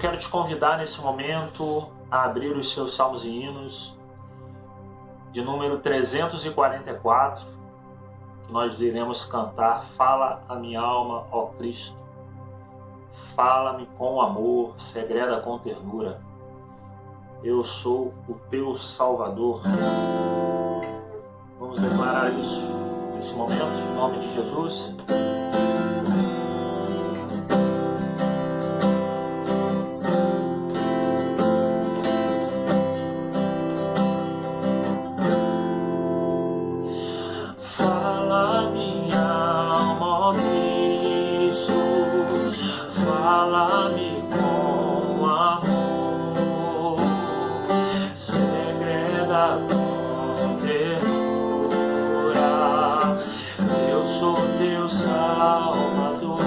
quero te convidar nesse momento a abrir os seus salmos e hinos de número 344, que nós iremos cantar: Fala a minha alma, ó Cristo, fala-me com amor, segreda com ternura, eu sou o teu Salvador. Vamos declarar isso nesse momento, em nome de Jesus. Fala minha alma, ó Cristo, fala-me com amor, segreda com ternura, eu sou teu Salvador.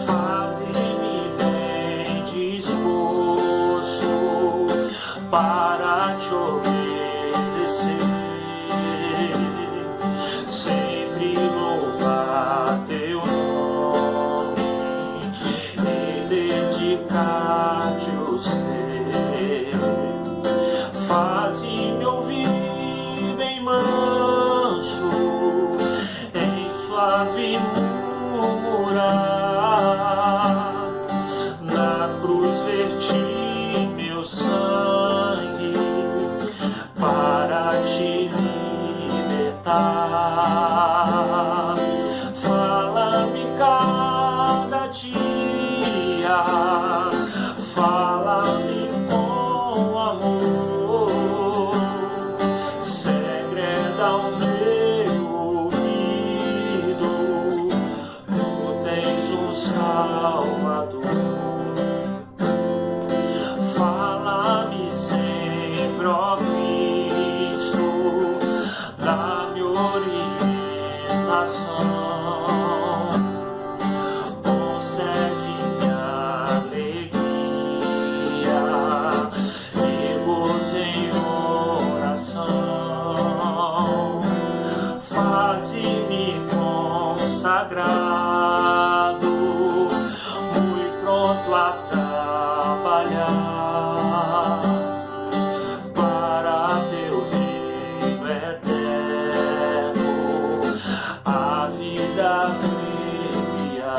Faze-me bem disposto para te obedecer, sempre louvar teu nome e dedicar-te o ser. Faze-me ouvir bem manso, em suave murmurar, na cruz verti meu sangue para te libertar. Fala-me cada dia, fala-me com amor, segreda o meu ouvido, tu tens um Salvador. Fala-me sempre, ó Cristo, dá-me orientação, concede-me alegria e gozo em oração. Faze-me consagrado, muito pronto a trabalhar para teu reino eterno, a vida abreviar.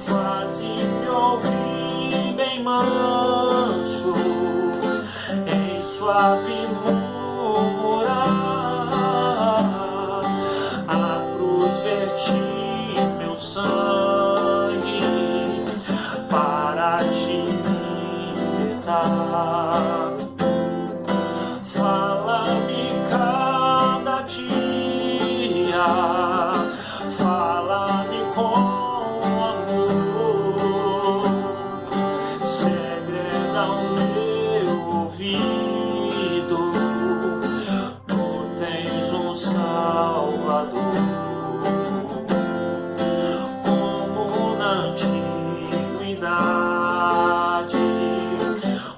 Faze-me ouvir bem manso, em suave murmurar, a cruz verti meu sangue para te libertar. Fala-me cada dia, fala-me com amor, segreda o meu ouvido, tu tens um Salvador. Como na antiguidade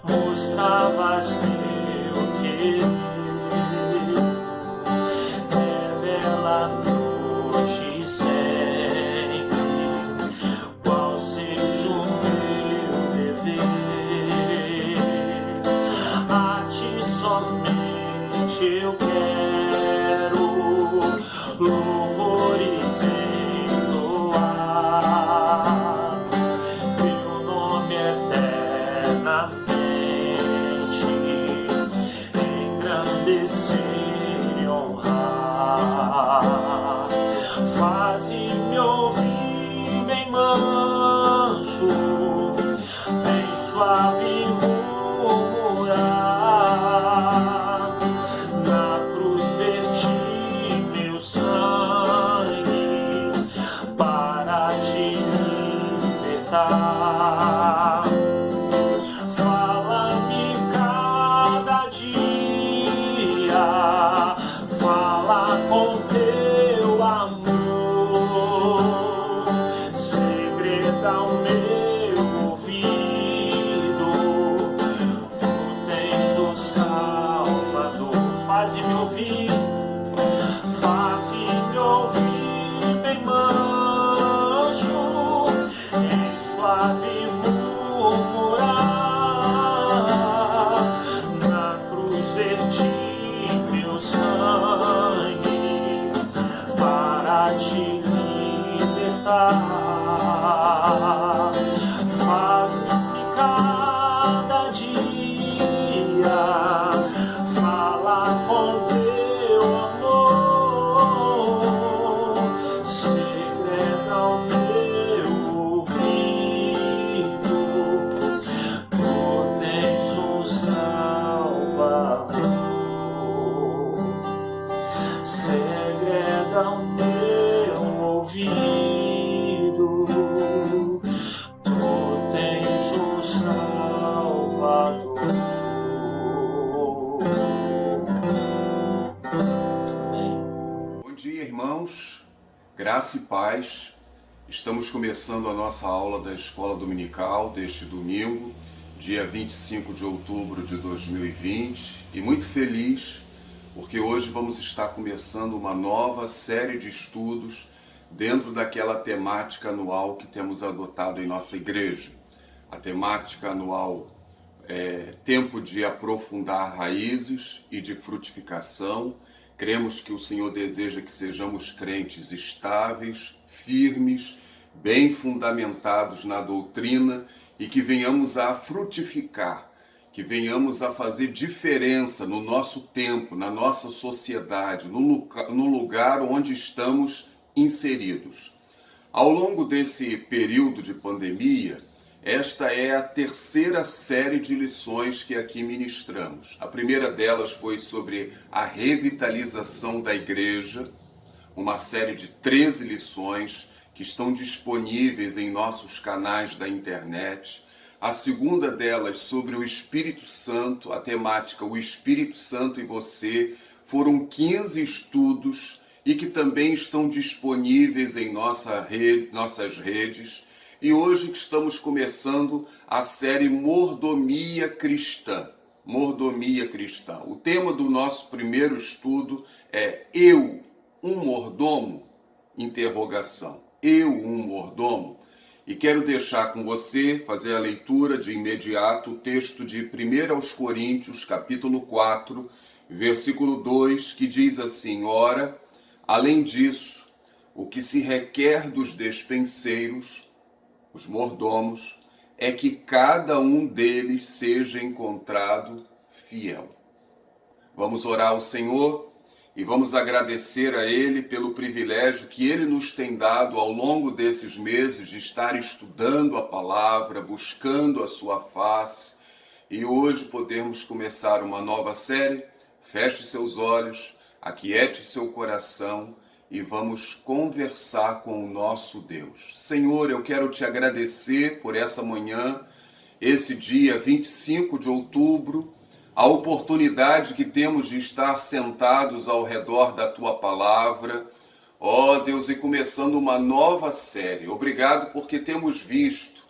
mostravas teu querer, revela-nos hoje e sempre qual seja o meu dever. A ti somente eu quero louvores entoar, teu nome eternamente engrandecer e honrar. Faze-me ouvir bem manso, bem suave murmurar, na cruz verti meu sangue para te libertar. Fala-me cada dia, fala com teu amor, segreda o meu ouvido, tu tens o Salvador. Faze-me ouvir bem manso, segrega o meu ouvido. Tu tens o Salvador. Amém. Bom dia, irmãos. Graça e paz. Estamos começando a nossa aula da Escola Dominical deste domingo, dia 25 de outubro de 2020, e muito feliz porque hoje vamos estar começando uma nova série de estudos dentro daquela temática anual que temos adotado em nossa igreja. A temática anual é tempo de aprofundar raízes e de frutificação. Cremos que o Senhor deseja que sejamos crentes estáveis, firmes, bem fundamentados na doutrina e que venhamos a frutificar, que venhamos a fazer diferença no nosso tempo, na nossa sociedade, no lugar onde estamos inseridos. Ao longo desse período de pandemia, esta é a terceira série de lições que aqui ministramos. A primeira delas foi sobre a revitalização da igreja, uma série de 13 lições que estão disponíveis em nossos canais da internet. A segunda delas sobre o Espírito Santo, a temática O Espírito Santo e Você, foram 15 estudos e que também estão disponíveis em nossas redes. E hoje estamos começando a série Mordomia Cristã. Mordomia Cristã. O tema do nosso primeiro estudo é Eu, um mordomo? Interrogação. Eu, um mordomo? E quero deixar com você, fazer a leitura de imediato, o texto de 1 aos Coríntios, capítulo 4, versículo 2, que diz assim: Ora, além disso, o que se requer dos despenseiros, os mordomos, é que cada um deles seja encontrado fiel. Vamos orar ao Senhor e vamos agradecer a Ele pelo privilégio que Ele nos tem dado ao longo desses meses de estar estudando a palavra, buscando a sua face, e hoje podermos começar uma nova série. Feche seus olhos, aquiete seu coração e vamos conversar com o nosso Deus. Senhor, eu quero te agradecer por essa manhã, esse dia 25 de outubro, a oportunidade que temos de estar sentados ao redor da Tua Palavra. Ó Deus, e começando uma nova série. Obrigado porque temos visto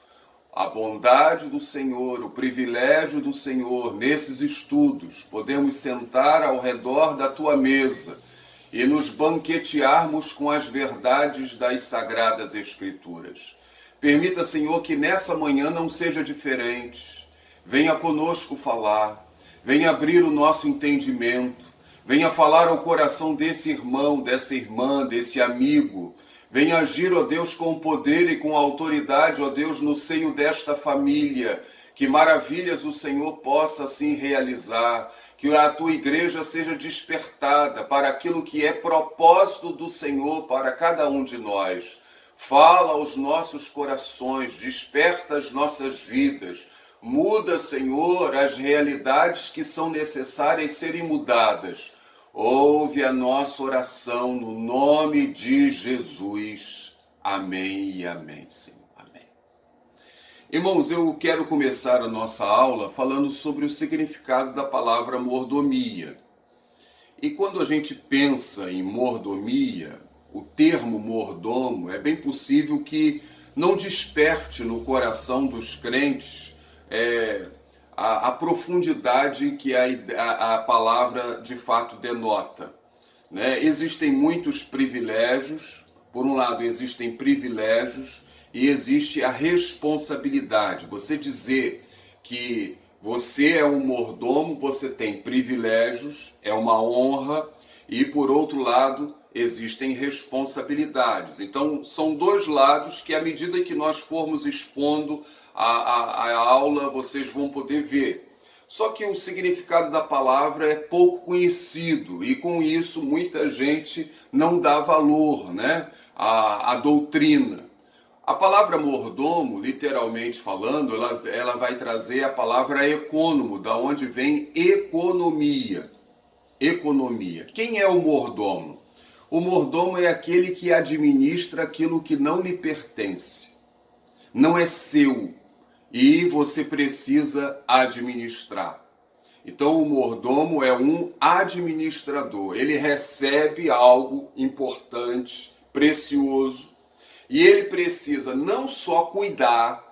a bondade do Senhor, o privilégio do Senhor nesses estudos. Podemos sentar ao redor da Tua mesa e nos banquetearmos com as verdades das Sagradas Escrituras. Permita, Senhor, que nessa manhã não seja diferente. Venha conosco falar, venha abrir o nosso entendimento, venha falar ao coração desse irmão, dessa irmã, desse amigo. Venha agir, ó Deus, com poder e com autoridade, ó Deus, no seio desta família. Que maravilhas o Senhor possa assim realizar, que a tua igreja seja despertada para aquilo que é propósito do Senhor para cada um de nós. Fala aos nossos corações, desperta as nossas vidas, muda, Senhor, as realidades que são necessárias serem mudadas. Ouve a nossa oração no nome de Jesus. Amém e amém, Senhor. Irmãos, eu quero começar a nossa aula falando sobre o significado da palavra mordomia. E quando a gente pensa em mordomia, o termo mordomo, é bem possível que não desperte no coração dos crentes a profundidade que a palavra de fato denota. Né? Existem muitos privilégios, por um lado existem privilégios, e existe a responsabilidade. Você dizer que você é um mordomo, você tem privilégios, é uma honra, e por outro lado existem responsabilidades. Então são dois lados que à medida que nós formos expondo a aula, vocês vão poder ver. Só que o significado da palavra é pouco conhecido e com isso muita gente não dá valor, né, à doutrina. A palavra mordomo, literalmente falando, ela vai trazer a palavra econômo, da onde vem economia. economia. Quem é o mordomo? O mordomo é aquele que administra aquilo que não lhe pertence. Não é seu e você precisa administrar. Então o mordomo é um administrador. Ele recebe algo importante, precioso, e ele precisa não só cuidar,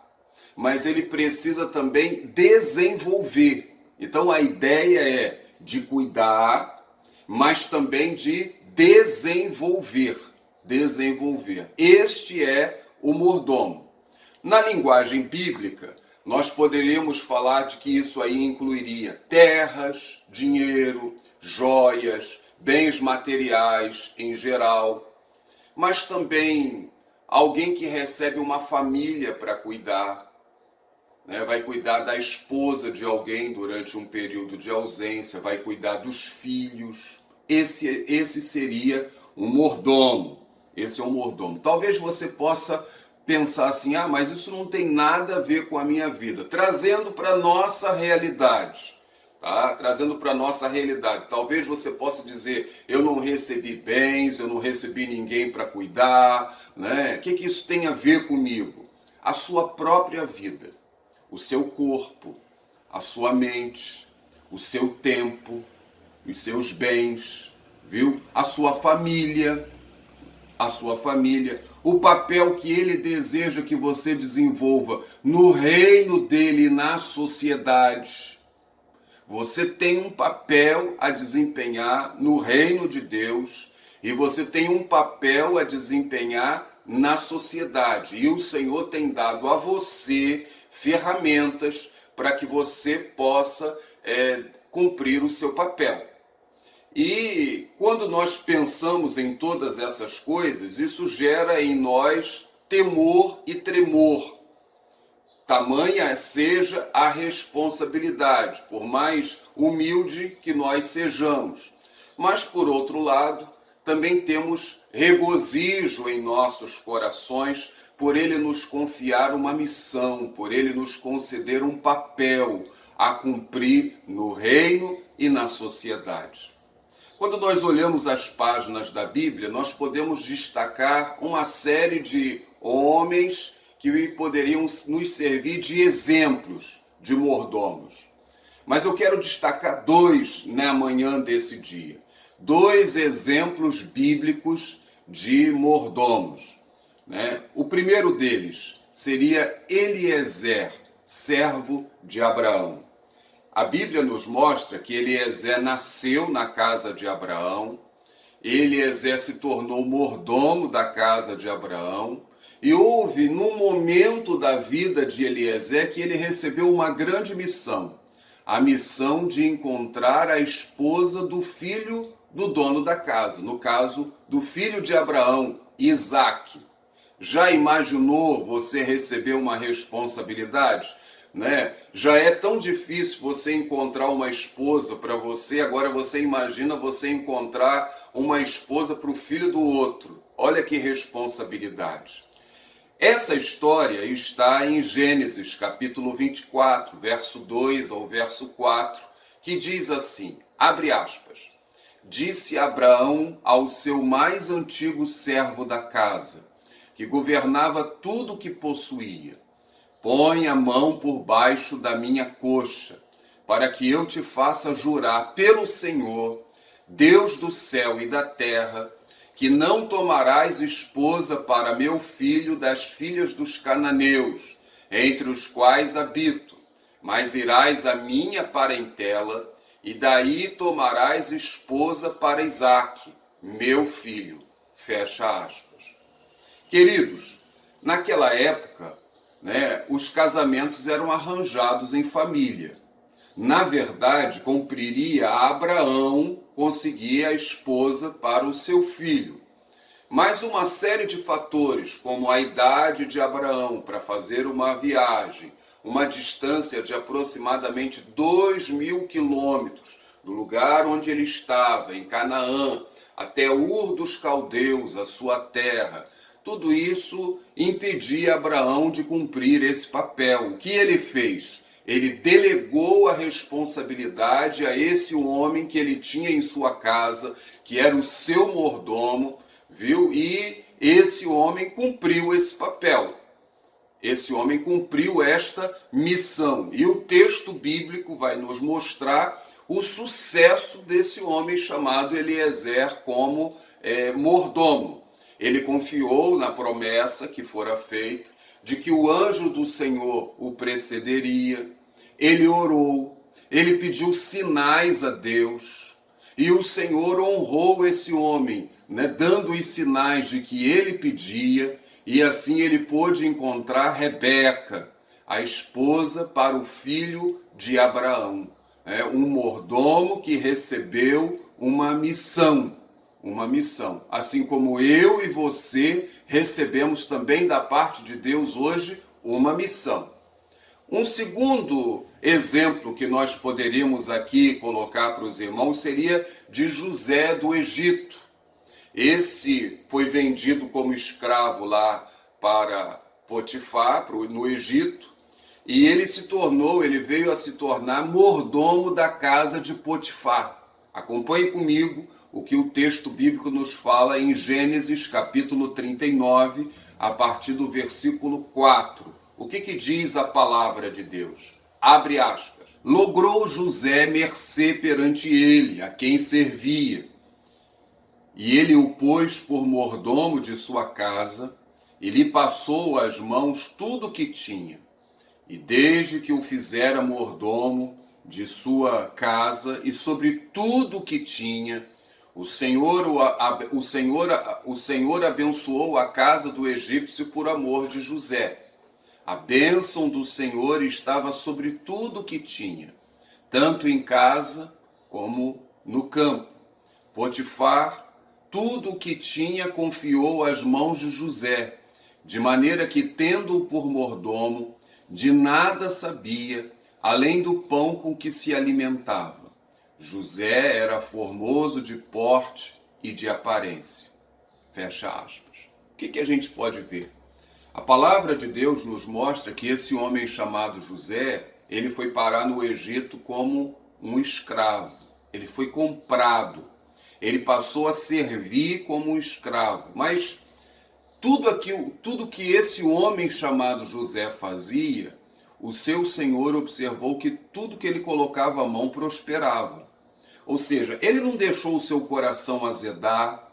mas ele precisa também desenvolver. Então a ideia é de cuidar, mas também de desenvolver. Desenvolver. Este é o mordomo. Na linguagem bíblica, nós poderíamos falar de que isso aí incluiria terras, dinheiro, joias, bens materiais em geral, mas também alguém que recebe uma família para cuidar, né? Vai cuidar da esposa de alguém durante um período de ausência, vai cuidar dos filhos. Esse seria um mordomo. Esse é um mordomo. Talvez você possa pensar assim, mas isso não tem nada a ver com a minha vida. Trazendo para a nossa realidade. Tá? Trazendo para a nossa realidade. Talvez você possa dizer, eu não recebi bens, eu não recebi ninguém para cuidar. Né? O que isso tem a ver comigo? A sua própria vida, o seu corpo, a sua mente, o seu tempo, os seus bens, viu? A sua família, o papel que ele deseja que você desenvolva no reino dele e na sociedade. Você tem um papel a desempenhar no reino de Deus e você tem um papel a desempenhar na sociedade. E o Senhor tem dado a você ferramentas para que você possa cumprir o seu papel. E quando nós pensamos em todas essas coisas, isso gera em nós temor e tremor. Tamanha seja a responsabilidade, por mais humilde que nós sejamos. Mas, por outro lado, também temos regozijo em nossos corações por Ele nos confiar uma missão, por Ele nos conceder um papel a cumprir no reino e na sociedade. Quando nós olhamos as páginas da Bíblia, nós podemos destacar uma série de homens que poderiam nos servir de exemplos de mordomos. Mas eu quero destacar dois na manhã desse dia. Dois exemplos bíblicos de mordomos. Né? O primeiro deles seria Eliezer, servo de Abraão. A Bíblia nos mostra que Eliezer nasceu na casa de Abraão, Eliezer se tornou mordomo da casa de Abraão, e houve num momento da vida de Eliezer que ele recebeu uma grande missão, a missão de encontrar a esposa do filho do dono da casa, no caso, do filho de Abraão, Isaque. Já imaginou você receber uma responsabilidade? Né? Já é tão difícil você encontrar uma esposa para você, agora você imagina você encontrar uma esposa para o filho do outro. Olha que responsabilidade. Essa história está em Gênesis, capítulo 24, verso 2 ao verso 4, que diz assim, abre aspas, disse Abraão ao seu mais antigo servo da casa, que governava tudo o que possuía, põe a mão por baixo da minha coxa, para que eu te faça jurar pelo Senhor, Deus do céu e da terra, que não tomarás esposa para meu filho das filhas dos cananeus, entre os quais habito, mas irás à minha parentela, e daí tomarás esposa para Isaque, meu filho. Fecha aspas. Queridos, naquela época, os casamentos eram arranjados em família. Na verdade, cumpriria a Abraão conseguir a esposa para o seu filho. Mas uma série de fatores, como a idade de Abraão para fazer uma viagem, uma distância de aproximadamente 2.000 quilômetros do lugar onde ele estava, em Canaã, até Ur dos Caldeus, a sua terra, tudo isso impedia Abraão de cumprir esse papel. O que ele fez? ele delegou a responsabilidade a esse homem que ele tinha em sua casa, que era o seu mordomo, viu? E esse homem cumpriu esse papel. Esse homem cumpriu esta missão. E o texto bíblico vai nos mostrar o sucesso desse homem chamado Eliezer como mordomo. Ele confiou na promessa que fora feita de que o anjo do Senhor o precederia. Ele orou, ele pediu sinais a Deus, e o Senhor honrou esse homem, né, dando os sinais de que ele pedia, e assim ele pôde encontrar Rebeca, a esposa para o filho de Abraão, um mordomo que recebeu uma missão, assim como eu e você recebemos também da parte de Deus hoje uma missão. Um segundo exemplo que nós poderíamos aqui colocar para os irmãos seria de José do Egito. Esse foi vendido como escravo lá para Potifar, no Egito, e ele veio a se tornar mordomo da casa de Potifar. Acompanhe comigo o que o texto bíblico nos fala em Gênesis capítulo 39, a partir do versículo 4. O que diz a palavra de Deus? Abre aspas. Logrou José mercê perante ele, a quem servia. E ele o pôs por mordomo de sua casa, e lhe passou às mãos tudo o que tinha. E desde que o fizera mordomo de sua casa e sobre tudo o que tinha, o Senhor abençoou a casa do egípcio por amor de José. A bênção do Senhor estava sobre tudo o que tinha, tanto em casa como no campo. Potifar, tudo o que tinha, confiou às mãos de José, de maneira que, tendo-o por mordomo, de nada sabia, além do pão com que se alimentava. José era formoso de porte e de aparência. Fecha aspas. O que a gente pode ver? A palavra de Deus nos mostra que esse homem chamado José, ele foi parar no Egito como um escravo. Ele foi comprado. Ele passou a servir como um escravo. Mas tudo que esse homem chamado José fazia, o seu Senhor observou que tudo que ele colocava a mão prosperava. Ou seja, ele não deixou o seu coração azedar,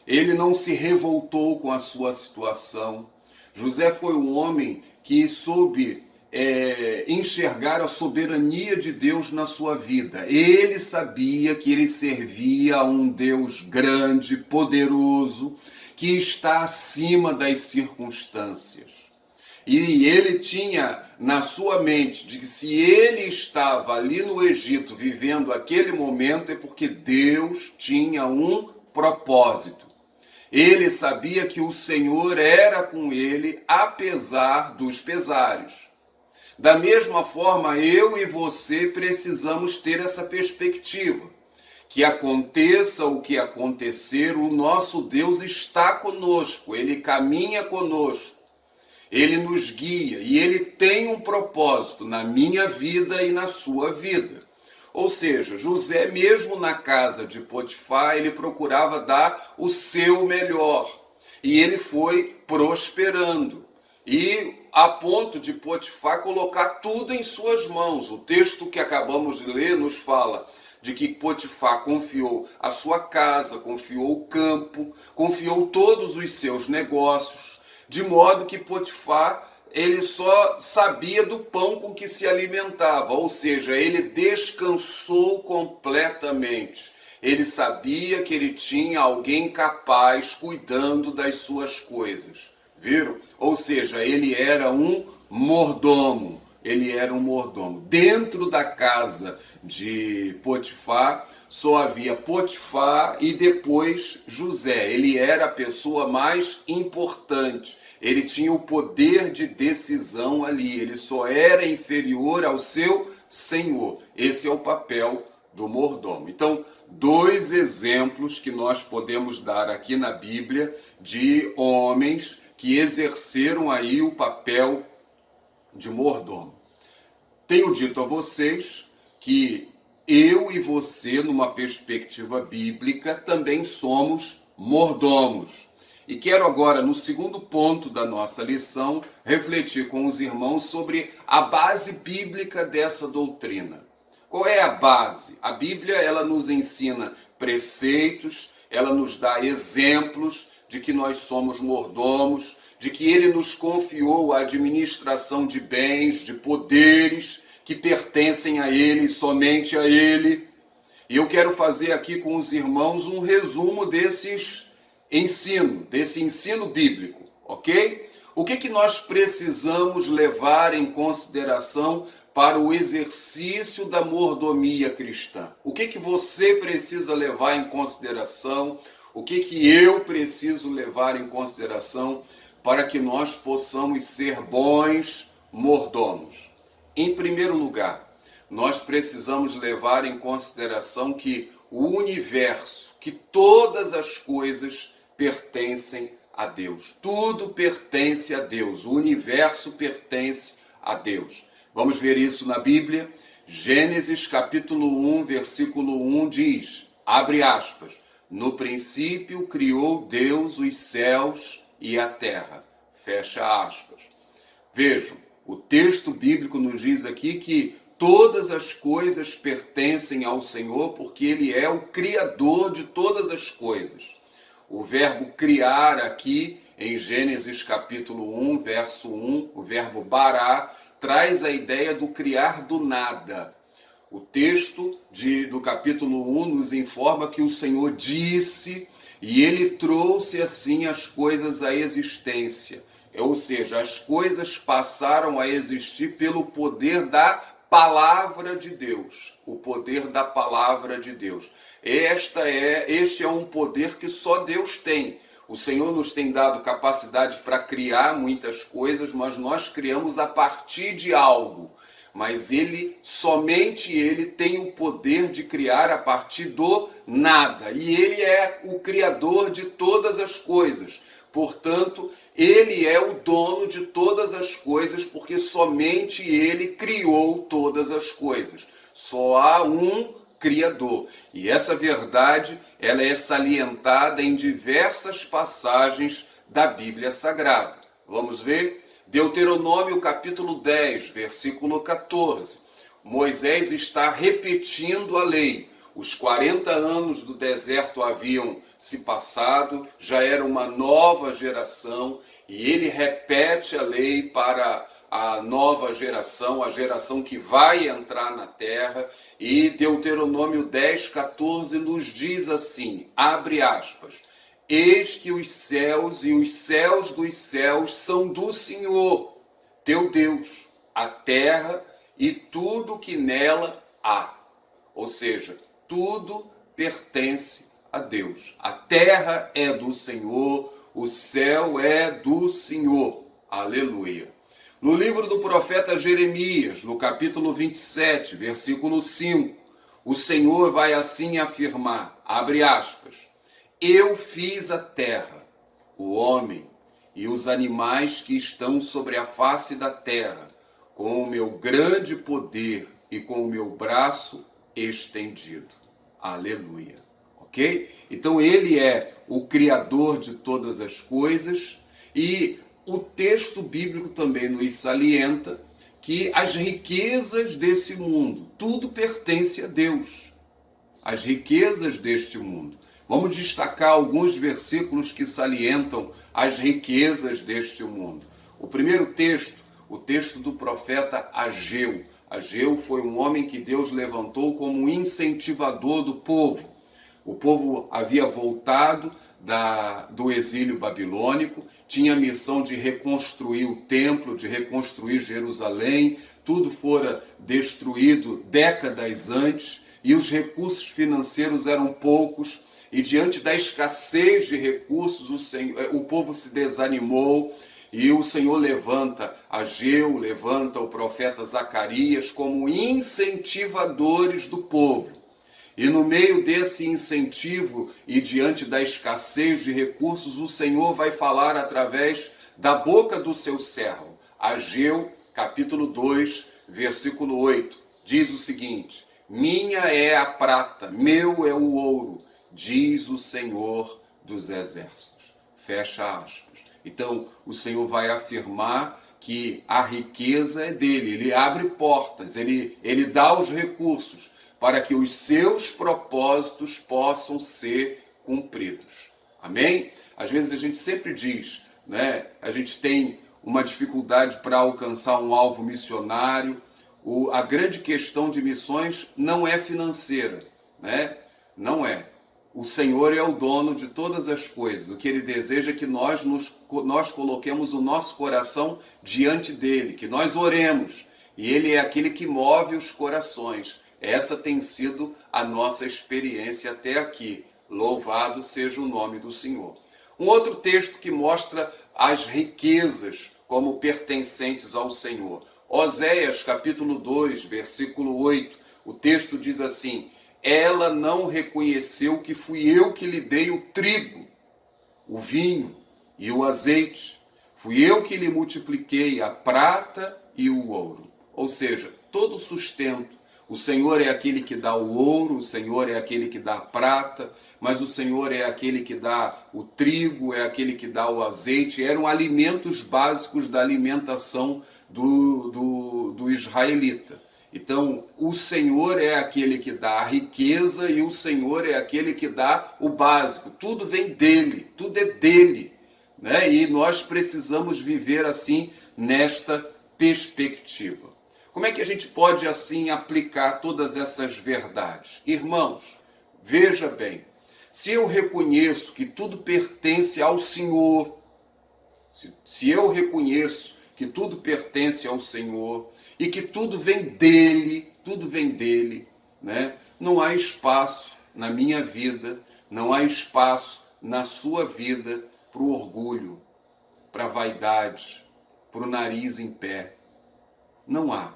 ele não se revoltou com a sua situação. José foi um homem que soube enxergar a soberania de Deus na sua vida. Ele sabia que ele servia a um Deus grande, poderoso, que está acima das circunstâncias. E ele tinha na sua mente de que se ele estava ali no Egito vivendo aquele momento é porque Deus tinha um propósito. Ele sabia que o Senhor era com ele, apesar dos pesares. Da mesma forma, eu e você precisamos ter essa perspectiva. Que aconteça o que acontecer, o nosso Deus está conosco, Ele caminha conosco, Ele nos guia e Ele tem um propósito na minha vida e na sua vida. Ou seja, José, mesmo na casa de Potifar, ele procurava dar o seu melhor. E ele foi prosperando. E a ponto de Potifar colocar tudo em suas mãos. O texto que acabamos de ler nos fala de que Potifar confiou a sua casa, confiou o campo, confiou todos os seus negócios. De modo que Potifar, ele só sabia do pão com que se alimentava, ou seja, ele descansou completamente. Ele sabia que ele tinha alguém capaz cuidando das suas coisas, viram? Ou seja, ele era um mordomo, Dentro da casa de Potifar, só havia Potifar e depois José. Ele era a pessoa mais importante. Ele tinha o poder de decisão ali. Ele só era inferior ao seu senhor. Esse é o papel do mordomo. Então, dois exemplos que nós podemos dar aqui na Bíblia de homens que exerceram aí o papel de mordomo. tenho dito a vocês que eu e você, numa perspectiva bíblica, também somos mordomos. E quero agora, no segundo ponto da nossa lição, refletir com os irmãos sobre a base bíblica dessa doutrina. Qual é a base? A Bíblia, ela nos ensina preceitos, ela nos dá exemplos de que nós somos mordomos, de que ele nos confiou a administração de bens, de poderes que pertencem a ele, somente a ele. E eu quero fazer aqui com os irmãos um resumo desse ensino bíblico, ok? O que nós precisamos levar em consideração para o exercício da mordomia cristã? O que você precisa levar em consideração? O que eu preciso levar em consideração para que nós possamos ser bons mordomos? Em primeiro lugar, nós precisamos levar em consideração que o universo, que todas as coisas pertencem a Deus. Tudo pertence a Deus. O universo pertence a Deus. Vamos ver isso na Bíblia. Gênesis capítulo 1, versículo 1 diz, abre aspas, no princípio criou Deus os céus e a terra. Fecha aspas. Vejam, o texto bíblico nos diz aqui que todas as coisas pertencem ao Senhor porque Ele é o Criador de todas as coisas. O verbo criar aqui, em Gênesis capítulo 1, verso 1, o verbo bará, traz a ideia do criar do nada. O texto do capítulo 1 nos informa que o Senhor disse e Ele trouxe assim as coisas à existência. Ou seja, as coisas passaram a existir pelo poder da palavra de Deus. O poder da palavra de Deus. Este é um poder que só Deus tem. O Senhor nos tem dado capacidade para criar muitas coisas, mas nós criamos a partir de algo. Mas somente Ele tem o poder de criar a partir do nada. E Ele é o Criador de todas as coisas. Portanto, Ele é o dono de todas as coisas, porque somente Ele criou todas as coisas. Só há um Criador. E essa verdade, ela é salientada em diversas passagens da Bíblia Sagrada. Vamos ver? Deuteronômio capítulo 10, versículo 14. Moisés está repetindo a lei. Os 40 anos do deserto haviam se passado, já era uma nova geração, e ele repete a lei para a nova geração, a geração que vai entrar na terra, e Deuteronômio 10, 14 nos diz assim, abre aspas, eis que os céus e os céus dos céus são do Senhor, teu Deus, a terra e tudo que nela há. Ou seja, tudo pertence a Deus. A terra é do Senhor, o céu é do Senhor. Aleluia. No livro do profeta Jeremias, no capítulo 27, versículo 5, o Senhor vai assim afirmar, abre aspas, eu fiz a terra, o homem e os animais que estão sobre a face da terra, com o meu grande poder e com o meu braço estendido. Aleluia. Ok? Então ele é o Criador de todas as coisas e o texto bíblico também nos salienta que as riquezas desse mundo, tudo pertence a Deus. As riquezas deste mundo. Vamos destacar alguns versículos que salientam as riquezas deste mundo. O primeiro texto, o texto do profeta Ageu. Ageu foi um homem que Deus levantou como incentivador do povo. O povo havia voltado do exílio babilônico, tinha a missão de reconstruir o templo, de reconstruir Jerusalém, tudo fora destruído décadas antes e os recursos financeiros eram poucos e diante da escassez de recursos o povo se desanimou e o Senhor levanta Ageu, levanta o profeta Zacarias como incentivadores do povo. E no meio desse incentivo e diante da escassez de recursos, o Senhor vai falar através da boca do seu servo. Ageu, capítulo 2, versículo 8, diz o seguinte: minha é a prata, meu é o ouro, diz o Senhor dos Exércitos. Fecha aspas. Então, o Senhor vai afirmar que a riqueza é dele, ele abre portas, ele dá os recursos para que os seus propósitos possam ser cumpridos. Amém? Às vezes a gente sempre diz, né? A gente tem uma dificuldade para alcançar um alvo missionário. A grande questão de missões não é financeira, né? Não é. O Senhor é o dono de todas as coisas. O que Ele deseja é que nós coloquemos o nosso coração diante dEle, que nós oremos. E Ele é aquele que move os corações. Essa tem sido a nossa experiência até aqui. Louvado seja o nome do Senhor. Um outro texto que mostra as riquezas como pertencentes ao Senhor. Oséias capítulo 2, versículo 8. O texto diz assim: ela não reconheceu que fui eu que lhe dei o trigo, o vinho e o azeite. Fui eu que lhe multipliquei a prata e o ouro. Ou seja, todo sustento. O Senhor é aquele que dá o ouro, o Senhor é aquele que dá a prata, mas o Senhor é aquele que dá o trigo, é aquele que dá o azeite. Eram alimentos básicos da alimentação do israelita. Então, o Senhor é aquele que dá a riqueza e o Senhor é aquele que dá o básico. Tudo vem dele, tudo é dele, né? E nós precisamos viver assim nesta perspectiva. Como é que a gente pode assim aplicar todas essas verdades? Irmãos, veja bem, se eu reconheço que tudo pertence ao Senhor, se eu reconheço que tudo pertence ao Senhor e que tudo vem dele, né? Não há espaço na minha vida, não há espaço na sua vida para o orgulho, para a vaidade, para o nariz em pé. Não há.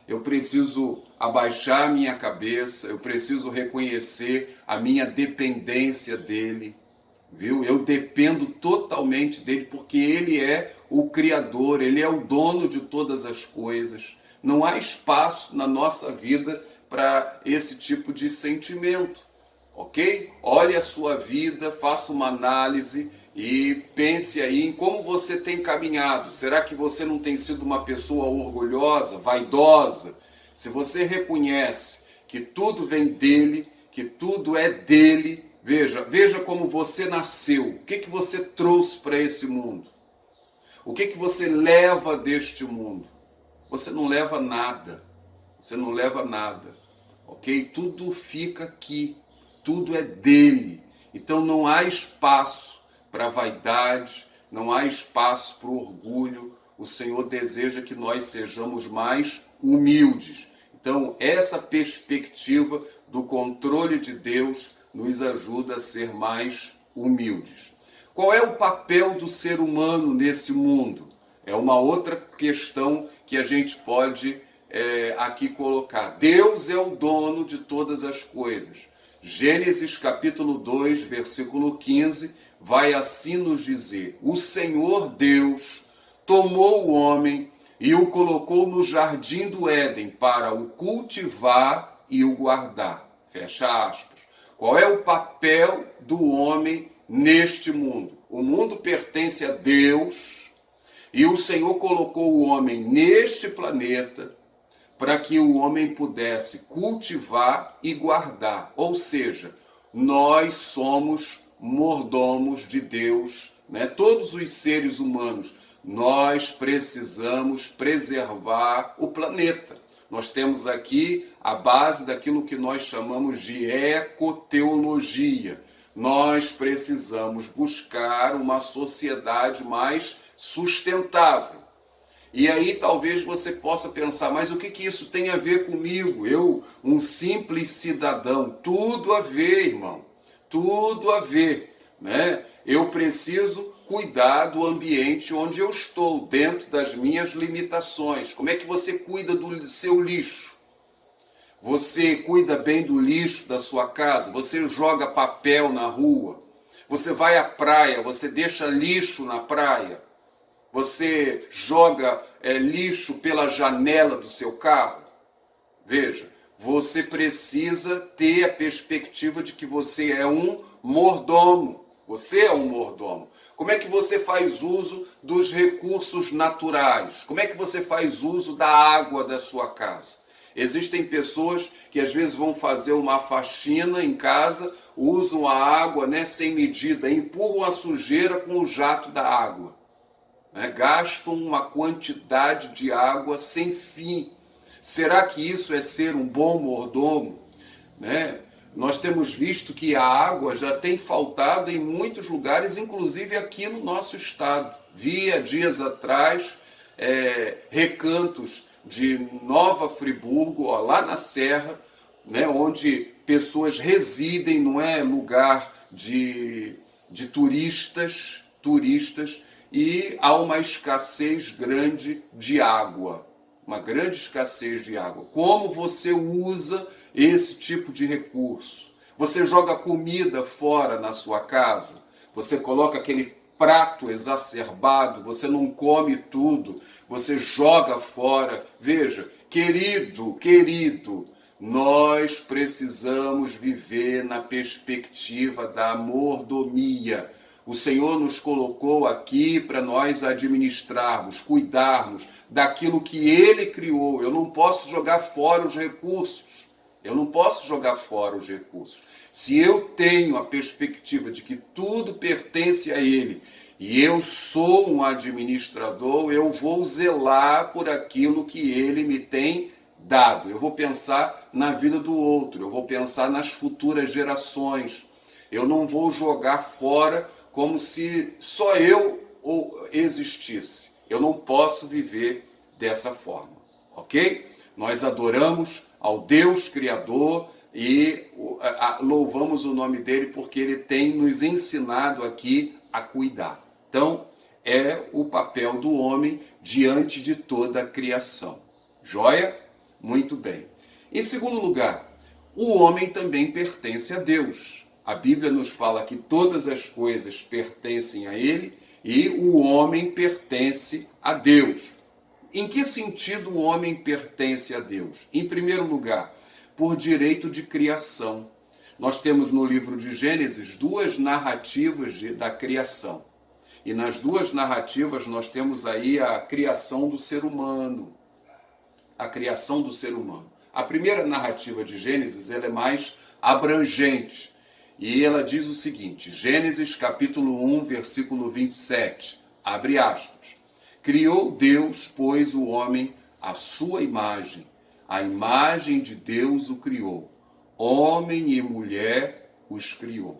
Eu preciso abaixar minha cabeça, eu preciso reconhecer a minha dependência dele, viu? Eu dependo totalmente dele porque ele é o Criador, ele é o dono de todas as coisas. Não há espaço na nossa vida para esse tipo de sentimento, ok? Olhe a sua vida, faça uma análise e pense aí em como você tem caminhado. Será que você não tem sido uma pessoa orgulhosa, vaidosa? Se você reconhece que tudo vem dele, que tudo é dele, veja como você nasceu. O que você trouxe para esse mundo? O que você leva deste mundo? Você não leva nada. Você não leva nada, ok? Tudo fica aqui. Tudo é dele. Então não há espaço para a vaidade, não há espaço para o orgulho. O Senhor deseja que nós sejamos mais humildes. Então, essa perspectiva do controle de Deus nos ajuda a ser mais humildes. Qual é o papel do ser humano nesse mundo? É uma outra questão que a gente pode aqui colocar. Deus é o dono de todas as coisas. Gênesis capítulo 2, versículo 15, vai assim nos dizer: o Senhor Deus tomou o homem e o colocou no jardim do Éden para o cultivar e o guardar. Fecha aspas. Qual é o papel do homem neste mundo? O mundo pertence a Deus e o Senhor colocou o homem neste planeta para que o homem pudesse cultivar e guardar. Ou seja, nós somos mordomos de Deus, né? Todos os seres humanos, nós precisamos preservar o planeta. Nós temos aqui a base daquilo que nós chamamos de ecoteologia. Nós precisamos buscar uma sociedade mais sustentável. E aí talvez você possa pensar, mas o que isso tem a ver comigo? Eu, um simples cidadão. Tudo a ver, irmão. Tudo a ver, né? Eu preciso cuidar do ambiente onde eu estou, dentro das minhas limitações. Como é que você cuida do seu lixo? Você cuida bem do lixo da sua casa? Você joga papel na rua? Você vai à praia, você deixa lixo na praia? Você joga lixo pela janela do seu carro? Veja, você precisa ter a perspectiva de que você é um mordomo. Você é um mordomo. Como é que você faz uso dos recursos naturais? Como é que você faz uso da água da sua casa? Existem pessoas que às vezes vão fazer uma faxina em casa, usam a água, sem medida, empurram a sujeira com o jato da água. Gastam uma quantidade de água sem fim. Será que isso é ser um bom mordomo? Nós temos visto que a água já tem faltado em muitos lugares, inclusive aqui no nosso estado. Vi há dias atrás recantos de Nova Friburgo, lá na Serra, onde pessoas residem, não é lugar de turistas, e há uma escassez grande de água. Uma grande escassez de água. Como você usa esse tipo de recurso? Você joga comida fora na sua casa? Você coloca aquele prato exacerbado, você não come tudo, você joga fora. Veja, querido, nós precisamos viver na perspectiva da mordomia. O Senhor nos colocou aqui para nós administrarmos, cuidarmos daquilo que Ele criou. Eu não posso jogar fora os recursos. Se eu tenho a perspectiva de que tudo pertence a Ele e eu sou um administrador, eu vou zelar por aquilo que Ele me tem dado. Eu vou pensar na vida do outro, eu vou pensar nas futuras gerações. Eu não vou jogar fora como se só eu existisse. Eu não posso viver dessa forma, ok? Nós adoramos ao Deus Criador e louvamos o nome dele porque ele tem nos ensinado aqui a cuidar. Então, é o papel do homem diante de toda a criação. Joia? Muito bem. Em segundo lugar, o homem também pertence a Deus. A Bíblia nos fala que todas as coisas pertencem a Ele e o homem pertence a Deus. Em que sentido o homem pertence a Deus? Em primeiro lugar, por direito de criação. Nós temos no livro de Gênesis duas narrativas da criação. E nas duas narrativas nós temos aí a criação do ser humano. A criação do ser humano. A primeira narrativa de Gênesis ela é mais abrangente. E ela diz o seguinte, Gênesis capítulo 1, versículo 27, abre aspas. Criou Deus, pois, o homem à sua imagem. A imagem de Deus o criou. Homem e mulher os criou.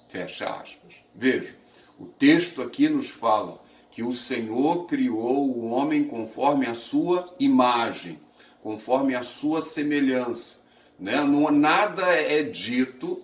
Fecha aspas. Veja, o texto aqui nos fala que o Senhor criou o homem conforme a sua imagem, conforme a sua semelhança. Nada é dito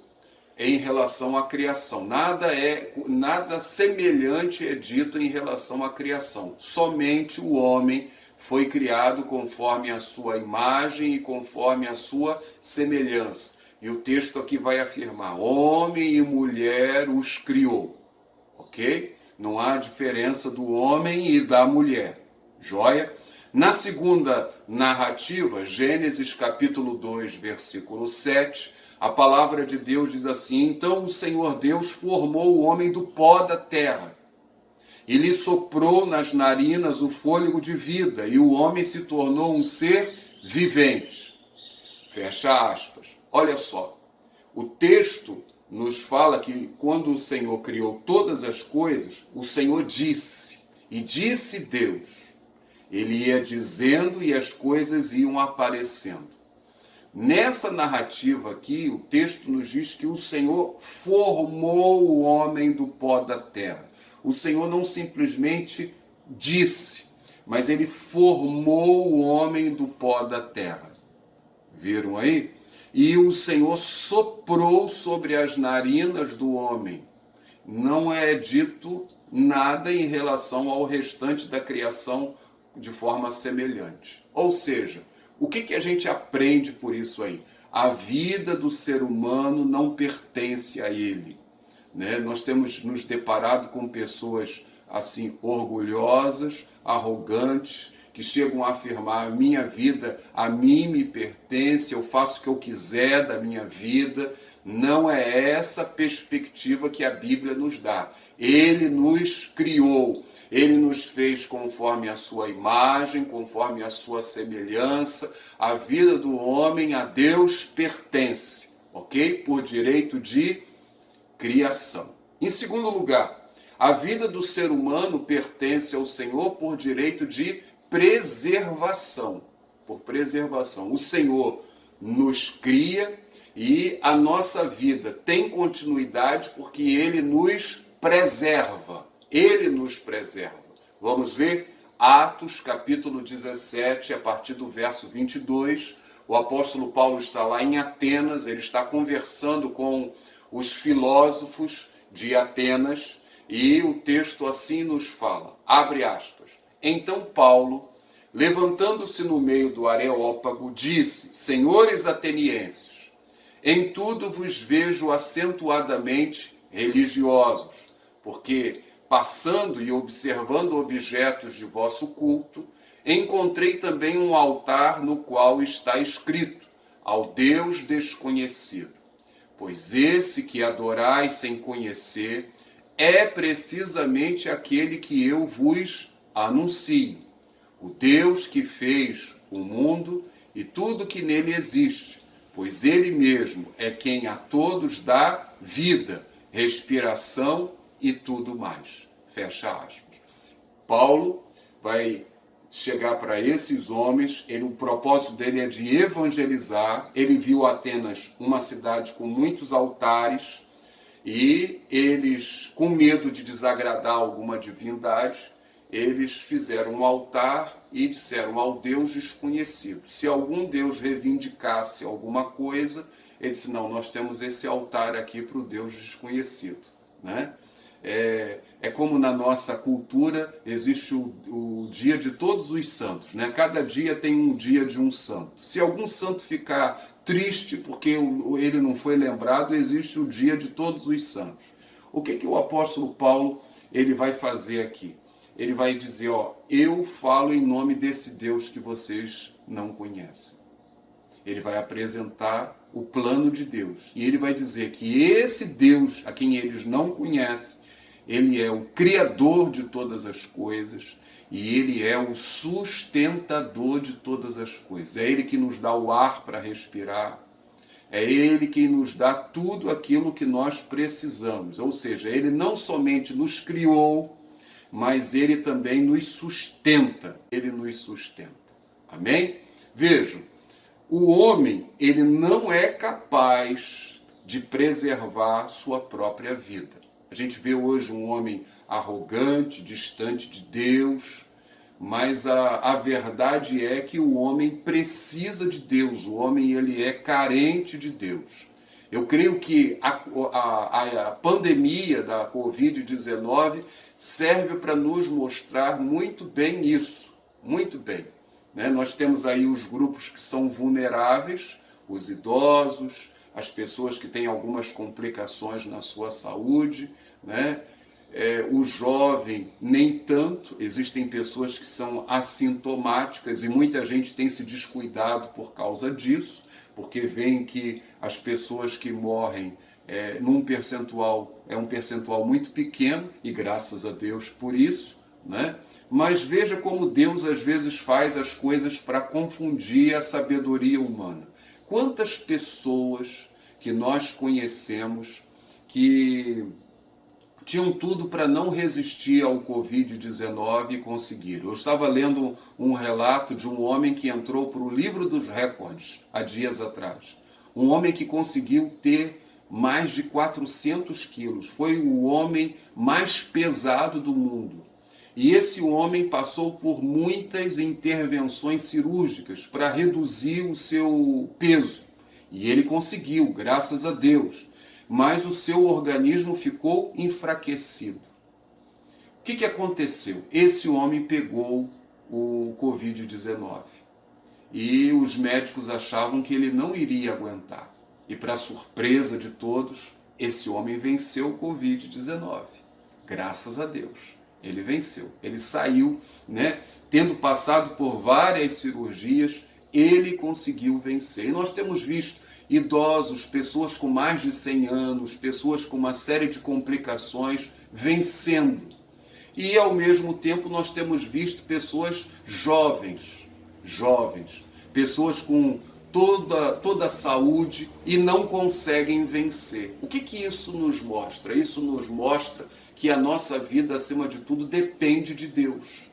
em relação à criação. Nada semelhante é dito em relação à criação. Somente o homem foi criado conforme a sua imagem e conforme a sua semelhança. E o texto aqui vai afirmar, homem e mulher os criou. Ok? Não há diferença do homem e da mulher. Joia? Na segunda narrativa, Gênesis capítulo 2, versículo 7, a palavra de Deus diz assim, então o Senhor Deus formou o homem do pó da terra e lhe soprou nas narinas o fôlego de vida e o homem se tornou um ser vivente. Fecha aspas. Olha só, o texto nos fala que quando o Senhor criou todas as coisas, o Senhor disse, e disse Deus. Ele ia dizendo e as coisas iam aparecendo. Nessa narrativa aqui, o texto nos diz que o Senhor formou o homem do pó da terra. O Senhor não simplesmente disse, mas ele formou o homem do pó da terra. Viram aí? E o Senhor soprou sobre as narinas do homem. Não é dito nada em relação ao restante da criação de forma semelhante. Ou seja, o que a gente aprende por isso aí? A vida do ser humano não pertence a ele. Nós temos nos deparado com pessoas assim orgulhosas, arrogantes, que chegam a afirmar: a minha vida a mim me pertence, eu faço o que eu quiser da minha vida. Não é essa perspectiva que a Bíblia nos dá. Ele nos criou, ele nos fez conforme a sua imagem, conforme a sua semelhança. A vida do homem a Deus pertence, ok? Por direito de criação. Em segundo lugar, a vida do ser humano pertence ao Senhor por direito de preservação. Por preservação. O Senhor nos cria e a nossa vida tem continuidade porque Ele nos preserva. Ele nos preserva. Vamos ver Atos, capítulo 17, a partir do verso 22. O apóstolo Paulo está lá em Atenas, ele está conversando com os filósofos de Atenas e o texto assim nos fala, abre aspas. Então Paulo, levantando-se no meio do Areópago, disse: Senhores atenienses, em tudo vos vejo acentuadamente religiosos, porque, passando e observando objetos de vosso culto, encontrei também um altar no qual está escrito: ao Deus desconhecido. Pois esse que adorais sem conhecer é precisamente aquele que eu vos anuncio, o Deus que fez o mundo e tudo que nele existe, pois ele mesmo é quem a todos dá vida, respiração e tudo mais. Fecha aspas. Paulo vai chegar para esses homens, o propósito dele é de evangelizar. Ele viu Atenas uma cidade com muitos altares e eles, com medo de desagradar alguma divindade, eles fizeram um altar e disseram ao Deus desconhecido. Se algum Deus reivindicasse alguma coisa, ele disse: não, nós temos esse altar aqui para o Deus desconhecido, né? É como na nossa cultura existe o dia de todos os santos, né? Cada dia tem um dia de um santo. Se algum santo ficar triste porque ele não foi lembrado, existe o dia de todos os santos. O que o apóstolo Paulo ele vai fazer aqui? Ele vai dizer: ó, eu falo em nome desse Deus que vocês não conhecem. Ele vai apresentar o plano de Deus. E ele vai dizer que esse Deus a quem eles não conhecem, ele é o criador de todas as coisas e ele é o sustentador de todas as coisas. É ele que nos dá o ar para respirar. É ele que nos dá tudo aquilo que nós precisamos. Ou seja, ele não somente nos criou, mas ele também nos sustenta. Ele nos sustenta. Amém? Vejam, o homem, ele não é capaz de preservar sua própria vida. A gente vê hoje um homem arrogante, distante de Deus, mas a verdade é que o homem precisa de Deus, o homem ele é carente de Deus. Eu creio que a pandemia da Covid-19 serve para nos mostrar muito bem isso, muito bem. Né? Nós temos aí os grupos que são vulneráveis, os idosos, as pessoas que têm algumas complicações na sua saúde, né? O jovem nem tanto, existem pessoas que são assintomáticas e muita gente tem se descuidado por causa disso, porque veem que as pessoas que morrem num percentual, é um percentual muito pequeno, e graças a Deus por isso, né? Mas veja como Deus às vezes faz as coisas para confundir a sabedoria humana. Quantas pessoas que nós conhecemos que tinham tudo para não resistir ao Covid-19 e conseguiram. Eu estava lendo um relato de um homem que entrou para o livro dos recordes há dias atrás. Um homem que conseguiu ter mais de 400 quilos. Foi o homem mais pesado do mundo. E esse homem passou por muitas intervenções cirúrgicas para reduzir o seu peso. E ele conseguiu, graças a Deus. Mas o seu organismo ficou enfraquecido. O que aconteceu? Esse homem pegou o Covid-19 e os médicos achavam que ele não iria aguentar. E para surpresa de todos, esse homem venceu o Covid-19. Graças a Deus. Ele venceu. Ele saiu, tendo passado por várias cirurgias, ele conseguiu vencer. E nós temos visto idosos, pessoas com mais de 100 anos, pessoas com uma série de complicações vencendo. E ao mesmo tempo nós temos visto pessoas jovens, pessoas com toda a saúde e não conseguem vencer. O que isso nos mostra? Isso nos mostra que a nossa vida, acima de tudo, depende de Deus.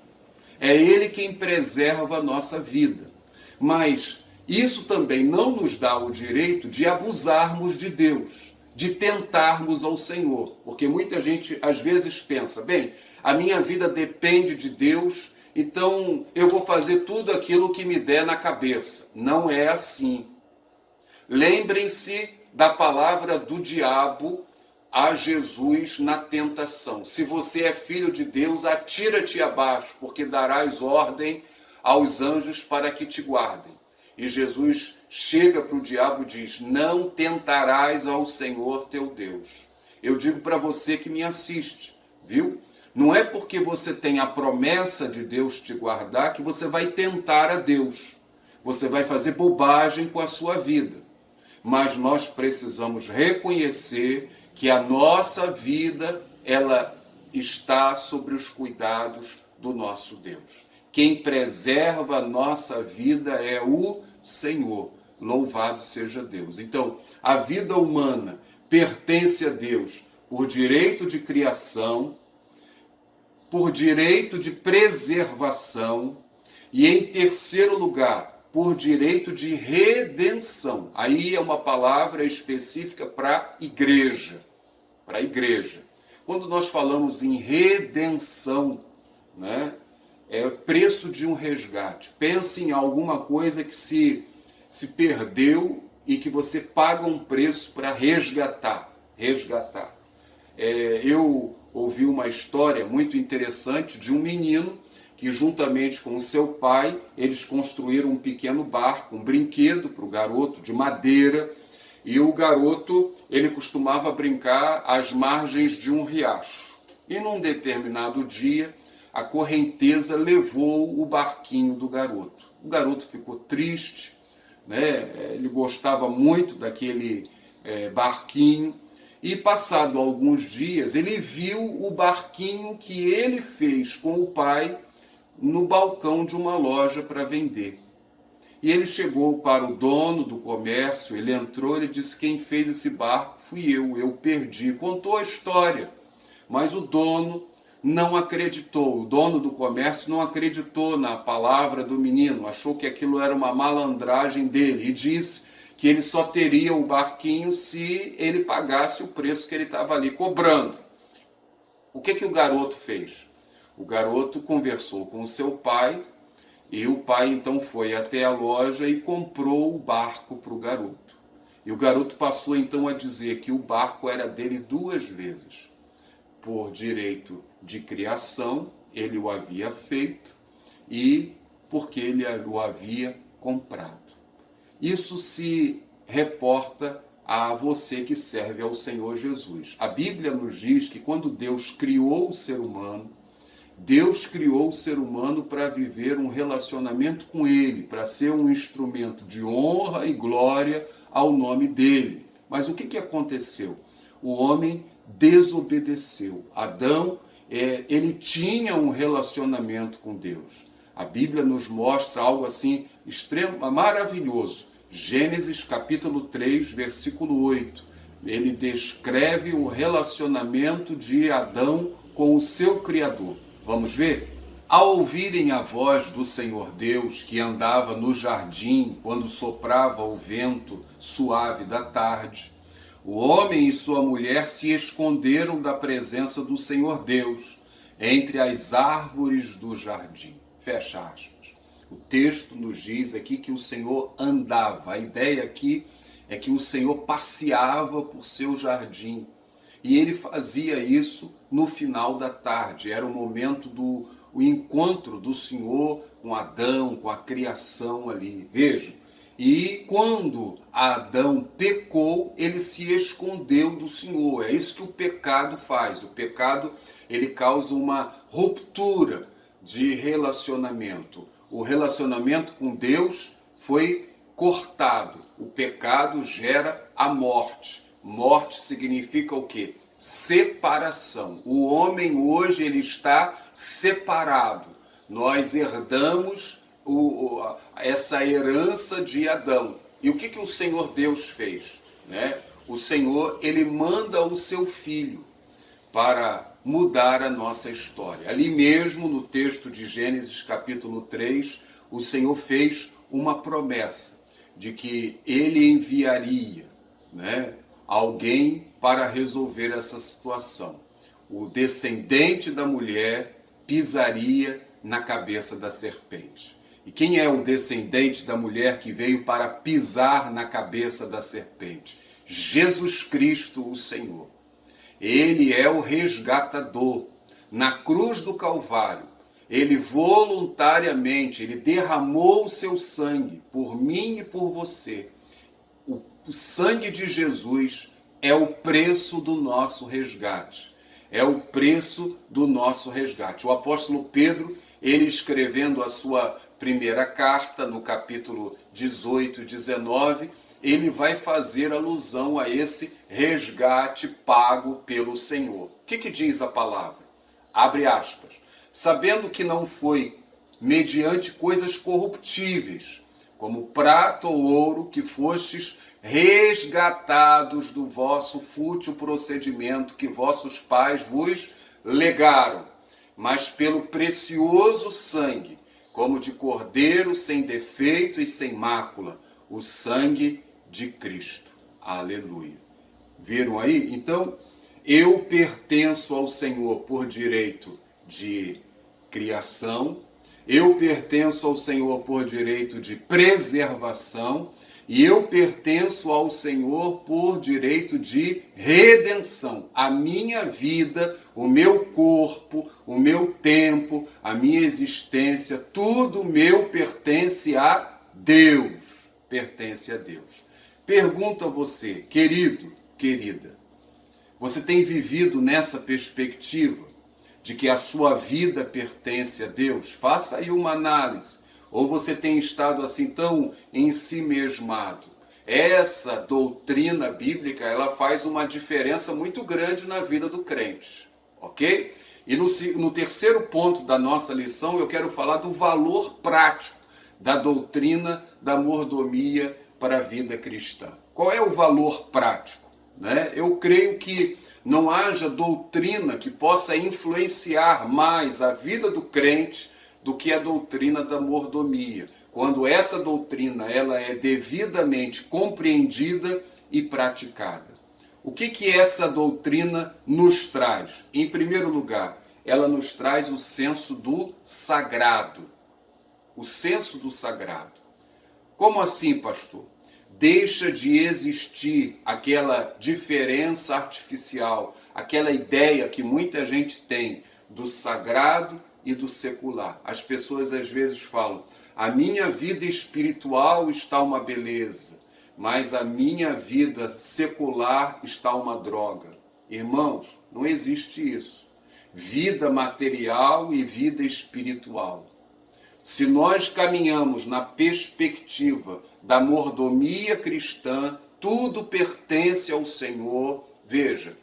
É Ele quem preserva a nossa vida. Mas isso também não nos dá o direito de abusarmos de Deus, de tentarmos ao Senhor. Porque muita gente às vezes pensa, bem, a minha vida depende de Deus, então eu vou fazer tudo aquilo que me der na cabeça. Não é assim. Lembrem-se da palavra do diabo a Jesus na tentação. Se você é filho de Deus, atira-te abaixo, porque darás ordem aos anjos para que te guardem. E Jesus chega para o diabo e diz, não tentarás ao Senhor teu Deus. Eu digo para você que me assiste, viu? Não é porque você tem a promessa de Deus te guardar que você vai tentar a Deus. Você vai fazer bobagem com a sua vida. Mas nós precisamos reconhecer que a nossa vida, ela está sobre os cuidados do nosso Deus. Quem preserva a nossa vida é o Senhor. Louvado seja Deus. Então, a vida humana pertence a Deus por direito de criação, por direito de preservação e, em terceiro lugar, por direito de redenção. Aí é uma palavra específica para a igreja. Para a igreja. Quando nós falamos em redenção, é o preço de um resgate. Pense em alguma coisa que se perdeu e que você paga um preço para resgatar. Eu ouvi uma história muito interessante de um menino que, juntamente com o seu pai, eles construíram um pequeno barco, um brinquedo para o garoto, de madeira, e o garoto, ele costumava brincar às margens de um riacho. E num determinado dia, a correnteza levou o barquinho do garoto. O garoto ficou triste, ele gostava muito daquele barquinho, e passado alguns dias, ele viu o barquinho que ele fez com o pai no balcão de uma loja para vender. E ele chegou para o dono do comércio, ele entrou e disse, quem fez esse barco fui eu perdi. Contou a história, mas o dono não acreditou, o dono do comércio não acreditou na palavra do menino, achou que aquilo era uma malandragem dele e disse que ele só teria o barquinho se ele pagasse o preço que ele estava ali cobrando. O que o garoto fez? O garoto conversou com o seu pai e o pai então foi até a loja e comprou o barco para o garoto. E o garoto passou então a dizer que o barco era dele 2 vezes. Por direito de criação, ele o havia feito e porque ele o havia comprado. Isso se reporta a você que serve ao Senhor Jesus. A Bíblia nos diz que quando Deus criou o ser humano, Deus criou o ser humano para viver um relacionamento com Ele, para ser um instrumento de honra e glória ao nome dEle. Mas o que aconteceu? O homem desobedeceu. Adão, ele tinha um relacionamento com Deus. A Bíblia nos mostra algo assim maravilhoso. Gênesis capítulo 3, versículo 8. Ele descreve o relacionamento de Adão com o seu Criador. Vamos ver? Ao ouvirem a voz do Senhor Deus, que andava no jardim quando soprava o vento suave da tarde, o homem e sua mulher se esconderam da presença do Senhor Deus entre as árvores do jardim. Fecha aspas. O texto nos diz aqui que o Senhor andava. A ideia aqui é que o Senhor passeava por seu jardim. E ele fazia isso no final da tarde. Era o momento do encontro do Senhor com Adão, com a criação ali. Vejam, E quando Adão pecou, ele se escondeu do Senhor. É isso que o pecado faz. O pecado, ele causa uma ruptura de relacionamento. O relacionamento com Deus foi cortado. O pecado gera a morte. Morte significa o quê? Separação. O homem hoje ele está separado. Nós herdamos essa herança de Adão. E o que o Senhor Deus fez? Né? O Senhor, ele manda o seu Filho para mudar a nossa história. Ali mesmo, no texto de Gênesis capítulo 3, o Senhor fez uma promessa de que ele enviaria, né, alguém para resolver essa situação. O descendente da mulher pisaria na cabeça da serpente. E quem é o descendente da mulher que veio para pisar na cabeça da serpente? Jesus Cristo, o Senhor. Ele é o resgatador. Na cruz do Calvário, ele voluntariamente, ele derramou o seu sangue por mim e por você. O sangue de Jesus é o preço do nosso resgate. É o preço do nosso resgate. O apóstolo Pedro, ele escrevendo a sua primeira carta, no capítulo 18 e 19, ele vai fazer alusão a esse resgate pago pelo Senhor. O que diz a palavra? Abre aspas. Sabendo que não foi mediante coisas corruptíveis, como prata ou ouro, que fostes resgatados do vosso fútil procedimento que vossos pais vos legaram, mas pelo precioso sangue, como de cordeiro sem defeito e sem mácula, o sangue de Cristo. Aleluia. Viram aí? Então, eu pertenço ao Senhor por direito de criação, eu pertenço ao Senhor por direito de preservação, e eu pertenço ao Senhor por direito de redenção. A minha vida, o meu corpo, o meu tempo, a minha existência, tudo meu pertence a Deus. Pertence a Deus. Pergunto a você, querido, querida, você tem vivido nessa perspectiva de que a sua vida pertence a Deus? Faça aí uma análise. Ou você tem estado assim tão ensimesmado? Essa doutrina bíblica, ela faz uma diferença muito grande na vida do crente, ok? E no terceiro ponto da nossa lição, eu quero falar do valor prático da doutrina da mordomia para a vida cristã. Qual é o valor prático? Né? Eu creio que não haja doutrina que possa influenciar mais a vida do crente do que a doutrina da mordomia, quando essa doutrina ela é devidamente compreendida e praticada. O que essa doutrina nos traz? Em primeiro lugar, ela nos traz o senso do sagrado. O senso do sagrado. Como assim, pastor? Deixa de existir aquela diferença artificial, aquela ideia que muita gente tem do sagrado e do secular. As pessoas às vezes falam, a minha vida espiritual está uma beleza, mas a minha vida secular está uma droga. Irmãos, não existe isso. Vida material e vida espiritual. Se nós caminhamos na perspectiva da mordomia cristã, tudo pertence ao Senhor. Veja,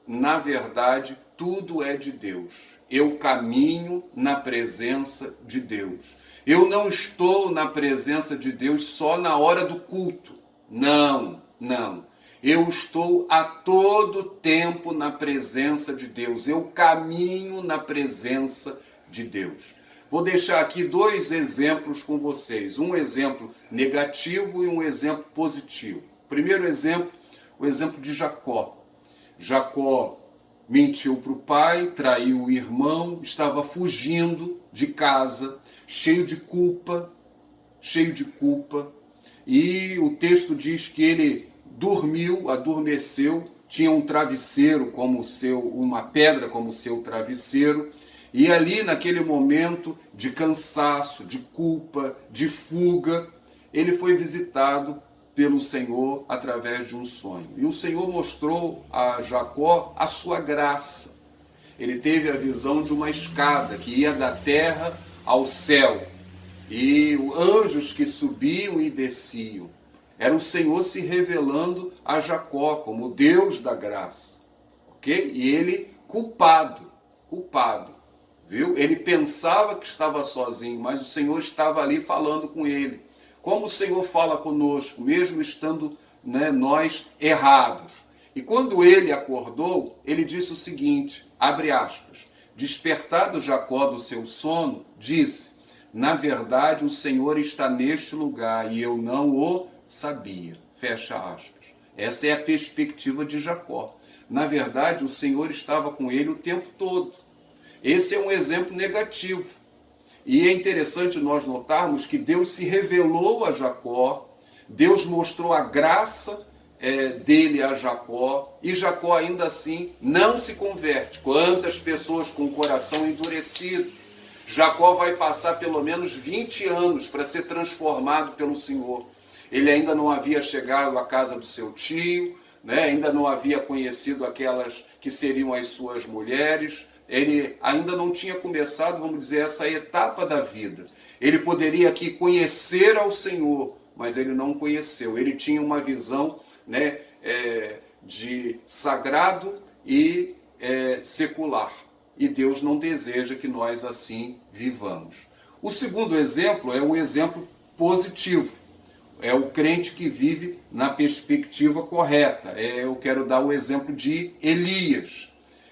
na verdade, tudo é de Deus. Eu caminho na presença de Deus. Eu não estou na presença de Deus só na hora do culto. Não, não. Eu estou a todo tempo na presença de Deus. Eu caminho na presença de Deus. Vou deixar aqui dois exemplos com vocês. Um exemplo negativo e um exemplo positivo. Primeiro exemplo, o exemplo de Jacó. Jacó mentiu para o pai, traiu o irmão, estava fugindo de casa, cheio de culpa. E o texto diz que ele dormiu, adormeceu, tinha um travesseiro como uma pedra como seu travesseiro. E ali, naquele momento de cansaço, de culpa, de fuga, ele foi visitado pelo Senhor através de um sonho. E o Senhor mostrou a Jacó a sua graça. Ele teve a visão de uma escada que ia da terra ao céu. E anjos que subiam e desciam. Era o Senhor se revelando a Jacó como Deus da graça. Ok? E ele culpado, viu? Ele pensava que estava sozinho, mas o Senhor estava ali falando com ele. Como o Senhor fala conosco, mesmo estando, nós errados. E quando ele acordou, ele disse o seguinte, abre aspas, despertado Jacó do seu sono, disse, na verdade o Senhor está neste lugar e eu não o sabia, fecha aspas. Essa é a perspectiva de Jacó. Na verdade, o Senhor estava com ele o tempo todo. Esse é um exemplo negativo. E é interessante nós notarmos que Deus se revelou a Jacó, Deus mostrou a graça dele a Jacó, e Jacó ainda assim não se converte. Quantas pessoas com o coração endurecido. Jacó vai passar pelo menos 20 anos para ser transformado pelo Senhor. Ele ainda não havia chegado à casa do seu tio, ainda não havia conhecido aquelas que seriam as suas mulheres, ele ainda não tinha começado, vamos dizer, essa etapa da vida. Ele poderia aqui conhecer ao Senhor, mas ele não conheceu. Ele tinha uma visão de sagrado e secular. E Deus não deseja que nós assim vivamos. O segundo exemplo é um exemplo positivo. É o crente que vive na perspectiva correta. Eu quero dar o exemplo de Elias.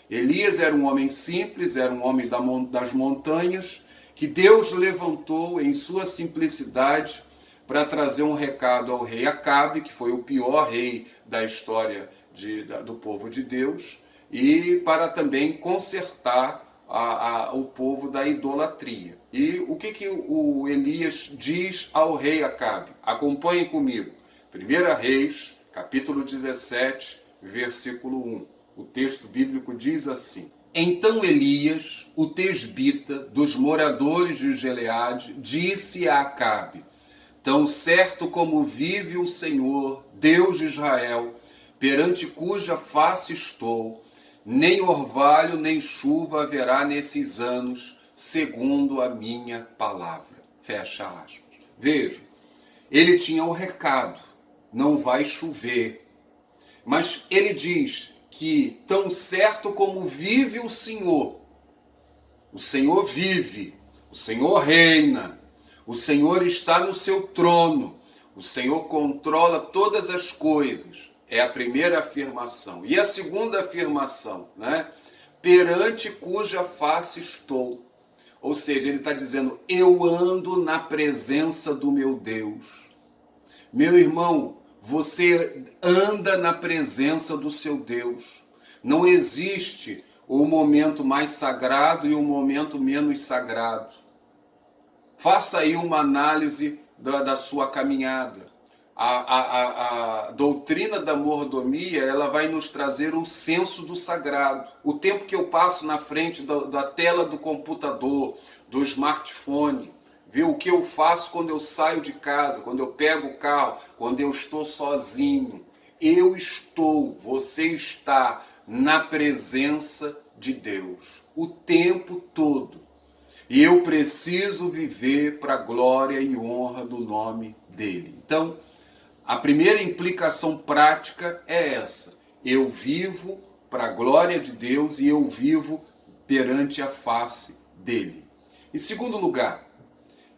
Elias era um homem simples, era um homem das montanhas, que Deus levantou em sua simplicidade para trazer um recado ao rei Acabe, que foi o pior rei da história do povo de Deus, e para também consertar o povo da idolatria. E o que o Elias diz ao rei Acabe? Acompanhem comigo. 1 Reis, capítulo 17, versículo 1. O texto bíblico diz assim: Então Elias, o tesbita, dos moradores de Gileade, disse a Acabe: Tão certo como vive o Senhor, Deus de Israel, perante cuja face estou, nem orvalho nem chuva haverá nesses anos, segundo a minha palavra. Fecha aspas. Vejam, ele tinha o recado, não vai chover. Mas ele diz que tão certo como vive o Senhor vive, o Senhor reina, o Senhor está no seu trono, o Senhor controla todas as coisas. É a primeira afirmação. E a segunda afirmação, perante cuja face estou. Ou seja, ele está dizendo, eu ando na presença do meu Deus. Meu irmão, você anda na presença do seu Deus. Não existe o momento mais sagrado e o momento menos sagrado. Faça aí uma análise da sua caminhada. A doutrina da mordomia, ela vai nos trazer o senso do sagrado. O tempo que eu passo na frente da tela do computador, do smartphone, ver o que eu faço quando eu saio de casa, quando eu pego o carro, quando eu estou sozinho. Você está na presença de Deus o tempo todo. E eu preciso viver para a glória e honra do nome dele. Então, a primeira implicação prática é essa. Eu vivo para a glória de Deus e eu vivo perante a face dele. Em segundo lugar,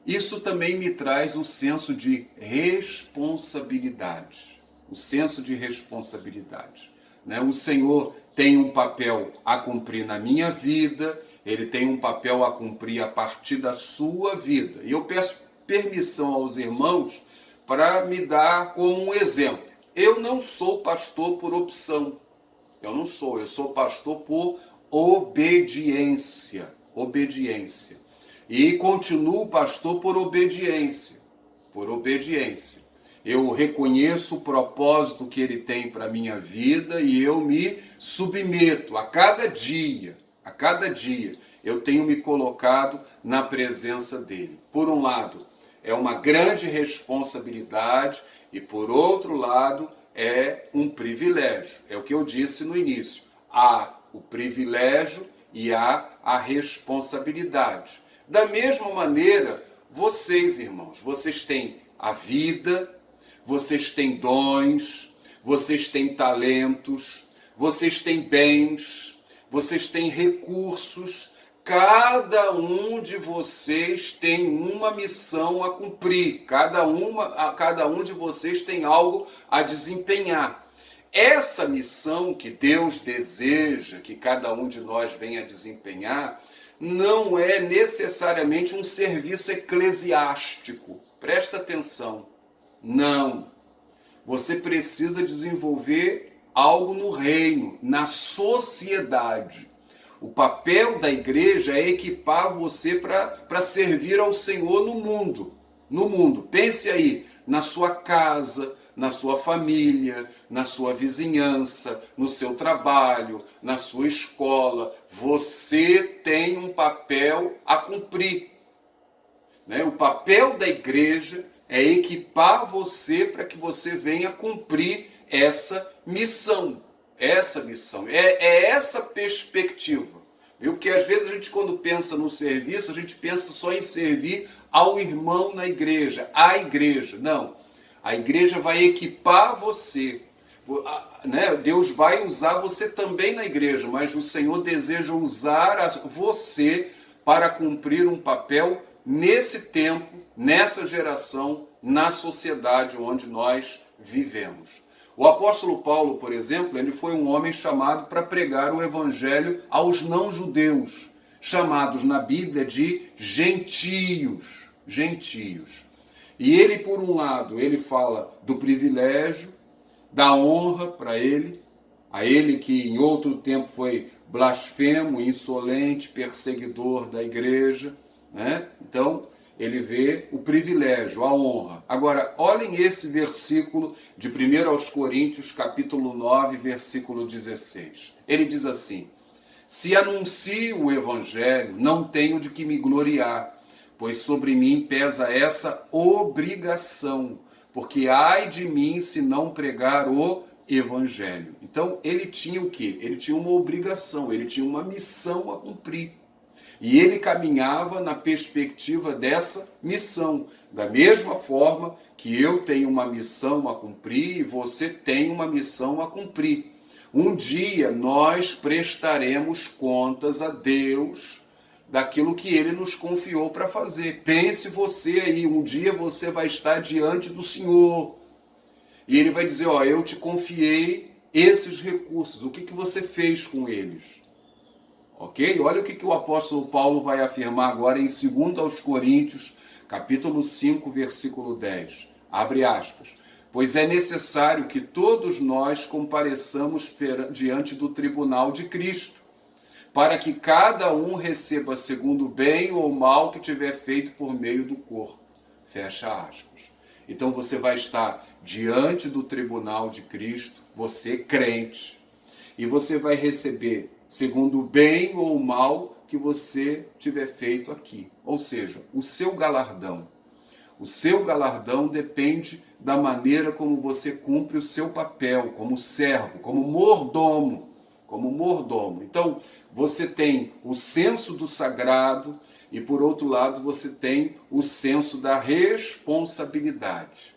isso também me traz um senso de responsabilidade. O senso de responsabilidade. O Senhor tem um papel a cumprir na minha vida, ele tem um papel a cumprir a partir da sua vida. E eu peço permissão aos irmãos para me dar como um exemplo. Eu não sou pastor por opção. Eu sou pastor por obediência. E continuo pastor por obediência. Eu reconheço o propósito que ele tem para a minha vida e eu me submeto a cada dia. Eu tenho me colocado na presença dele. Por um lado, é uma grande responsabilidade e, por outro lado, é um privilégio. É o que eu disse no início. Há o privilégio e há a responsabilidade. Da mesma maneira, vocês, irmãos, vocês têm a vida, vocês têm dons, vocês têm talentos, vocês têm bens, vocês têm recursos. Cada um de vocês tem uma missão a cumprir. Cada um de vocês tem algo a desempenhar. Essa missão que Deus deseja que cada um de nós venha desempenhar não é necessariamente um serviço eclesiástico. Presta atenção. Não. Você precisa desenvolver algo no reino, na sociedade. O papel da igreja é equipar você para servir ao Senhor no mundo. No mundo. Pense aí, na sua casa, na sua família, na sua vizinhança, no seu trabalho, na sua escola. Você tem um papel a cumprir. O papel da igreja é equipar você para que você venha cumprir essa missão. Essa missão. É essa perspectiva. Viu? Porque às vezes a gente, quando pensa no serviço, a gente pensa só em servir ao irmão na igreja, à igreja. Não. A igreja vai equipar você. Deus vai usar você também na igreja, mas o Senhor deseja usar você para cumprir um papel nesse tempo, nessa geração, na sociedade onde nós vivemos. O apóstolo Paulo, por exemplo, ele foi um homem chamado para pregar o evangelho aos não-judeus, chamados na Bíblia de gentios. Gentios. E ele, por um lado, ele fala do privilégio, da honra para ele, a ele que em outro tempo foi blasfemo, insolente, perseguidor da igreja, Então, ele vê o privilégio, a honra. Agora, olhem esse versículo de 1 aos Coríntios, capítulo 9, versículo 16. Ele diz assim: se anuncio o evangelho, não tenho de que me gloriar, pois sobre mim pesa essa obrigação, porque ai de mim se não pregar o evangelho. Então, ele tinha o quê? Ele tinha uma obrigação, ele tinha uma missão a cumprir. E ele caminhava na perspectiva dessa missão. Da mesma forma que eu tenho uma missão a cumprir e você tem uma missão a cumprir. Um dia nós prestaremos contas a Deus daquilo que ele nos confiou para fazer. Pense você aí, um dia você vai estar diante do Senhor. E ele vai dizer, eu te confiei esses recursos. O que você fez com eles? Ok? Olha o que o apóstolo Paulo vai afirmar agora em 2 aos Coríntios, capítulo 5, versículo 10. Abre aspas. Pois é necessário que todos nós compareçamos diante do tribunal de Cristo, para que cada um receba segundo o bem ou o mal que tiver feito por meio do corpo. Fecha aspas. Então você vai estar diante do tribunal de Cristo, você crente, e você vai receber segundo o bem ou o mal que você tiver feito aqui. Ou seja, o seu galardão. O seu galardão depende da maneira como você cumpre o seu papel, como servo, como mordomo. Então, você tem o senso do sagrado e, por outro lado, você tem o senso da responsabilidade.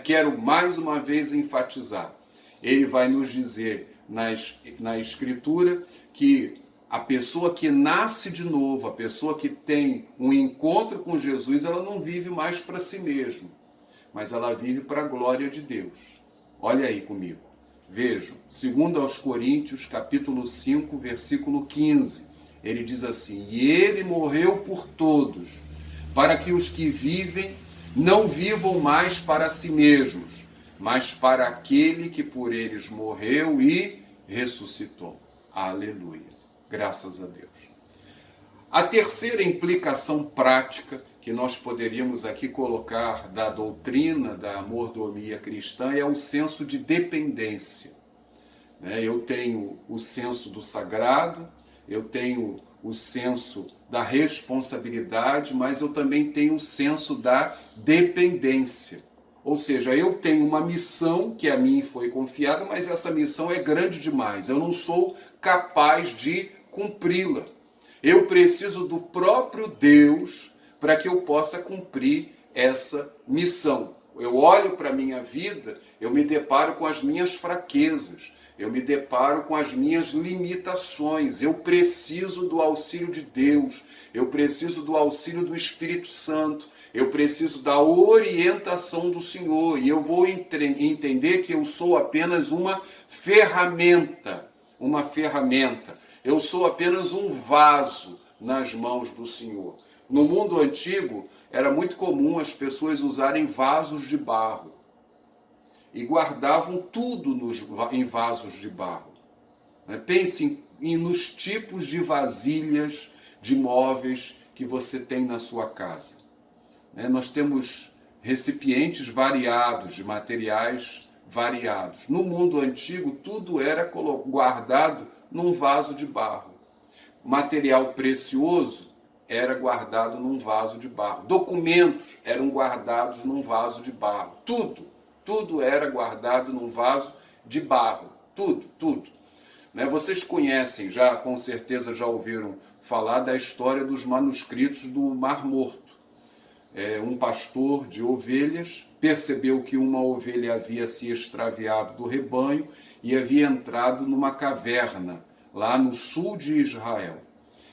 Quero mais uma vez enfatizar. Ele vai nos dizer na Escritura que a pessoa que nasce de novo, a pessoa que tem um encontro com Jesus, ela não vive mais para si mesma, mas ela vive para a glória de Deus. Olha aí comigo. Vejam, 2 aos Coríntios, capítulo 5, versículo 15. Ele diz assim: e ele morreu por todos, para que os que vivem não vivam mais para si mesmos, mas para aquele que por eles morreu e ressuscitou. Aleluia. Graças a Deus. A terceira implicação prática que nós poderíamos aqui colocar da doutrina da mordomia cristã é o senso de dependência. Eu tenho o senso do sagrado, eu tenho o senso da responsabilidade, mas eu também tenho um senso da dependência. Ou seja, eu tenho uma missão que a mim foi confiada, mas essa missão é grande demais. Eu não sou capaz de cumpri-la. Eu preciso do próprio Deus para que eu possa cumprir essa missão. Eu olho para a minha vida, eu me deparo com as minhas fraquezas, eu me deparo com as minhas limitações. Eu preciso do auxílio de Deus, eu preciso do auxílio do Espírito Santo, eu preciso da orientação do Senhor, e eu vou entender que eu sou apenas uma ferramenta, eu sou apenas um vaso nas mãos do Senhor. No mundo antigo, era muito comum as pessoas usarem vasos de barro e guardavam tudo em vasos de barro. Pense nos tipos de vasilhas, de móveis que você tem na sua casa. Nós temos recipientes variados, de materiais variados. No mundo antigo, tudo era guardado num vaso de barro. Material precioso era guardado num vaso de barro. Documentos eram guardados num vaso de barro. Tudo era guardado num vaso de barro. Tudo. Vocês conhecem, com certeza já ouviram falar da história dos manuscritos do Mar Morto. Um pastor de ovelhas percebeu que uma ovelha havia se extraviado do rebanho e havia entrado numa caverna lá no sul de Israel.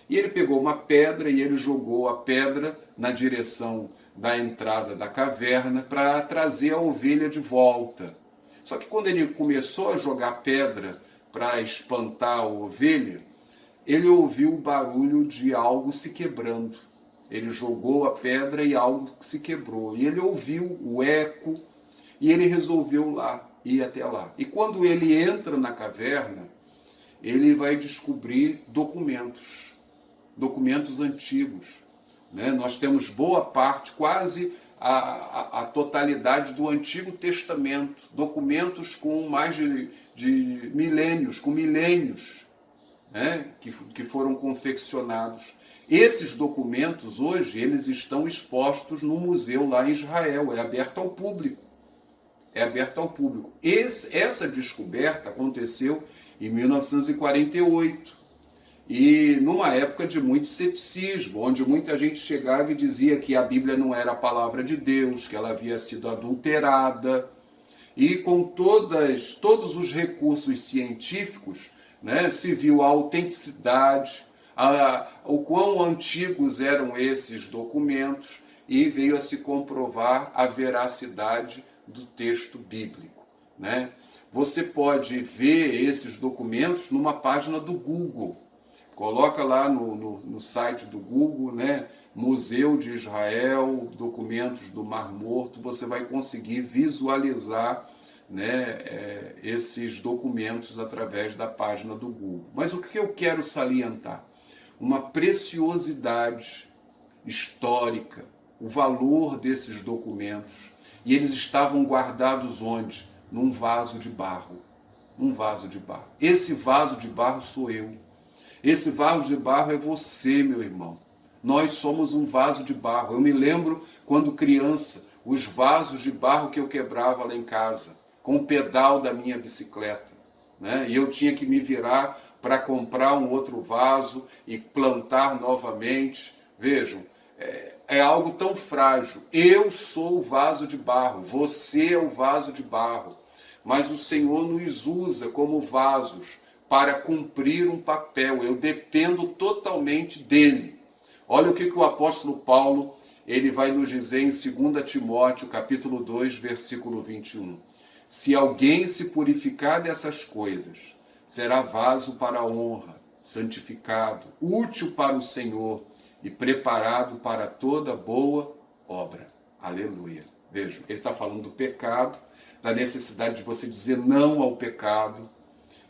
E ele pegou uma pedra e ele jogou a pedra na direção da entrada da caverna para trazer a ovelha de volta. Só que quando ele começou a jogar pedra para espantar a ovelha, ele ouviu o barulho de algo se quebrando. Ele jogou a pedra e algo se quebrou. E ele ouviu o eco e ele resolveu ir até lá. E quando ele entra na caverna, ele vai descobrir documentos antigos. Nós temos boa parte, quase a totalidade do Antigo Testamento, documentos com mais de milênios, que foram confeccionados. Esses documentos hoje, eles estão expostos no museu lá em Israel, é aberto ao público. Essa descoberta aconteceu em 1948. E numa época de muito ceticismo, onde muita gente chegava e dizia que a Bíblia não era a palavra de Deus, que ela havia sido adulterada. E com todos os recursos científicos, se viu a autenticidade, o quão antigos eram esses documentos, e veio a se comprovar a veracidade do texto bíblico. Você pode ver esses documentos numa página do Google. Coloca lá no site do Google, Museu de Israel, documentos do Mar Morto, você vai conseguir visualizar esses documentos através da página do Google. Mas o que eu quero salientar? Uma preciosidade histórica, o valor desses documentos, e eles estavam guardados onde? Num vaso de barro. Esse vaso de barro sou eu. Esse vaso de barro é você, meu irmão. Nós somos um vaso de barro. Eu me lembro, quando criança, os vasos de barro que eu quebrava lá em casa, com o pedal da minha bicicleta. E eu tinha que me virar para comprar um outro vaso e plantar novamente. Vejam, é algo tão frágil. Eu sou o vaso de barro, você é o vaso de barro. Mas o Senhor nos usa como vasos para cumprir um papel. Eu dependo totalmente dele. Olha o que o apóstolo Paulo ele vai nos dizer em 2 Timóteo, capítulo 2, versículo 21. Se alguém se purificar dessas coisas, será vaso para a honra, santificado, útil para o Senhor e preparado para toda boa obra. Aleluia. Vejam, ele está falando do pecado, da necessidade de você dizer não ao pecado,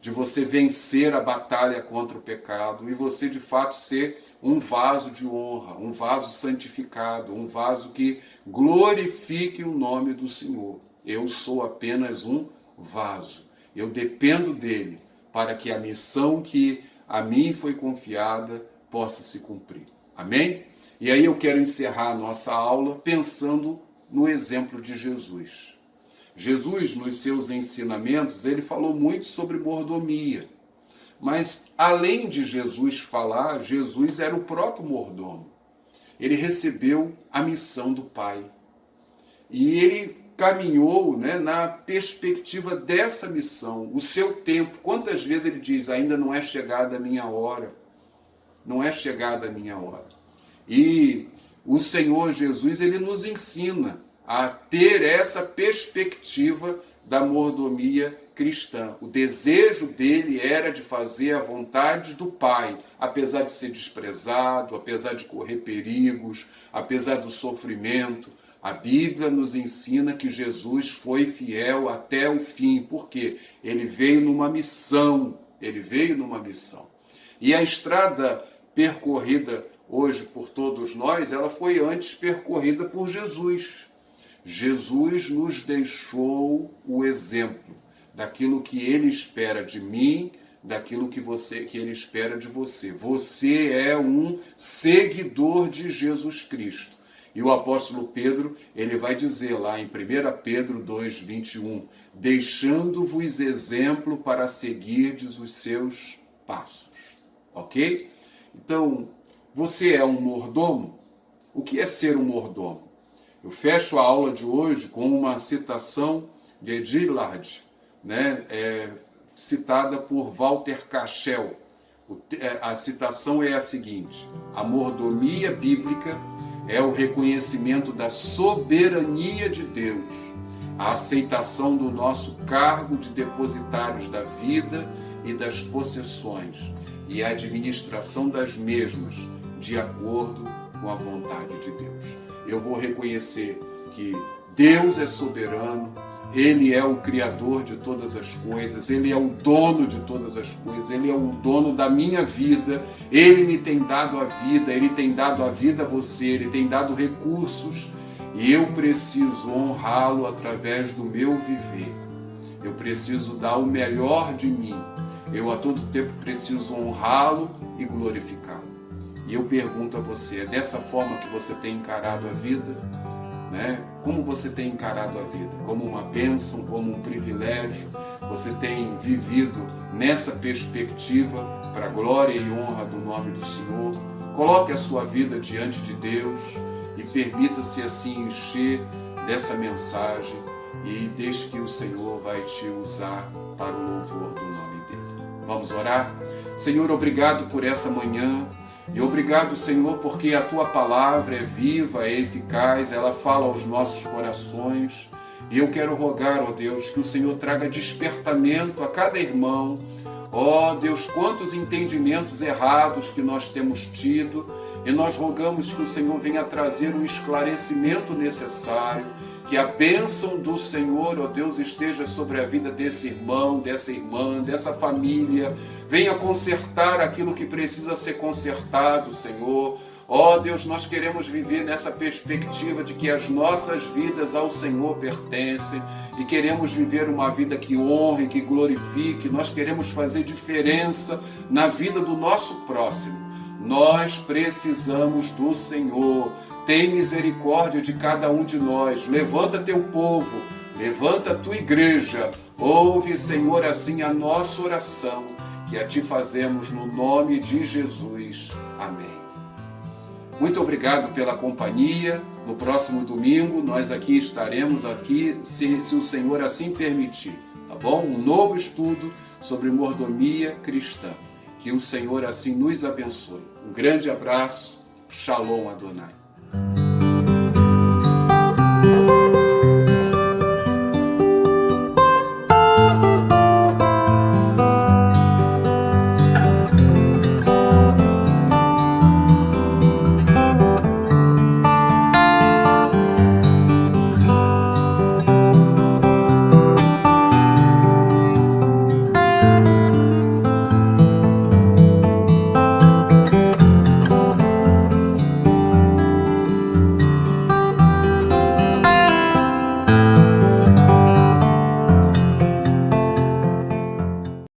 de você vencer a batalha contra o pecado e você de fato ser um vaso de honra, um vaso santificado, um vaso que glorifique o nome do Senhor. Eu sou apenas um vaso. Eu dependo dele para que a missão que a mim foi confiada possa se cumprir. Amém? E aí eu quero encerrar a nossa aula pensando no exemplo de Jesus. Jesus, nos seus ensinamentos, ele falou muito sobre mordomia. Mas, além de Jesus falar, Jesus era o próprio mordomo. Ele recebeu a missão do Pai. E ele caminhou, na perspectiva dessa missão, o seu tempo. Quantas vezes ele diz, ainda não é chegada a minha hora. Não é chegada a minha hora. E o Senhor Jesus, ele nos ensina a ter essa perspectiva da mordomia cristã. O desejo dele era de fazer a vontade do Pai, apesar de ser desprezado, apesar de correr perigos, apesar do sofrimento. A Bíblia nos ensina que Jesus foi fiel até o fim. Por quê? Ele veio numa missão. E a estrada percorrida hoje por todos nós, ela foi antes percorrida por Jesus. Jesus nos deixou o exemplo daquilo que ele espera de mim, daquilo que ele espera de você. Você é um seguidor de Jesus Cristo. E o apóstolo Pedro, ele vai dizer lá em 1 Pedro 2:21, deixando-vos exemplo para seguirdes os seus passos. Ok? Então, você é um mordomo? O que é ser um mordomo? Eu fecho a aula de hoje com uma citação de Gillard, citada por Walter Cashel. A citação é a seguinte: a mordomia bíblica é o reconhecimento da soberania de Deus, a aceitação do nosso cargo de depositários da vida e das possessões e a administração das mesmas, de acordo com a vontade de Deus. Eu vou reconhecer que Deus é soberano, Ele é o Criador de todas as coisas, Ele é o dono de todas as coisas, Ele é o dono da minha vida, Ele me tem dado a vida, Ele tem dado a vida a você, Ele tem dado recursos e eu preciso honrá-lo através do meu viver. Eu preciso dar o melhor de mim, eu a todo tempo preciso honrá-lo e glorificá-lo. E eu pergunto a você, é dessa forma que você tem encarado a vida? Como você tem encarado a vida? Como uma bênção, como um privilégio? Você tem vivido nessa perspectiva para a glória e honra do nome do Senhor? Coloque a sua vida diante de Deus e permita-se assim encher dessa mensagem e deixe que o Senhor vai te usar para o louvor do nome dele. Vamos orar? Senhor, obrigado por essa manhã. E obrigado, Senhor, porque a Tua palavra é viva, é eficaz, ela fala aos nossos corações. E eu quero rogar, ó Deus, que o Senhor traga despertamento a cada irmão. Ó Deus, quantos entendimentos errados que nós temos tido, e nós rogamos que o Senhor venha trazer o esclarecimento necessário, que a bênção do Senhor, ó Deus, esteja sobre a vida desse irmão, dessa irmã, dessa família. Venha consertar aquilo que precisa ser consertado, Senhor. Ó Deus, nós queremos viver nessa perspectiva de que as nossas vidas ao Senhor pertencem e queremos viver uma vida que honre, que glorifique. Nós queremos fazer diferença na vida do nosso próximo. Nós precisamos do Senhor. Tem misericórdia de cada um de nós. Levanta teu povo, levanta a tua igreja. Ouve, Senhor, assim a nossa oração, que a ti fazemos no nome de Jesus. Amém. Muito obrigado pela companhia. No próximo domingo nós estaremos aqui, se o Senhor assim permitir, tá bom? Um novo estudo sobre mordomia cristã. Que o Senhor assim nos abençoe. Um grande abraço. Shalom Adonai.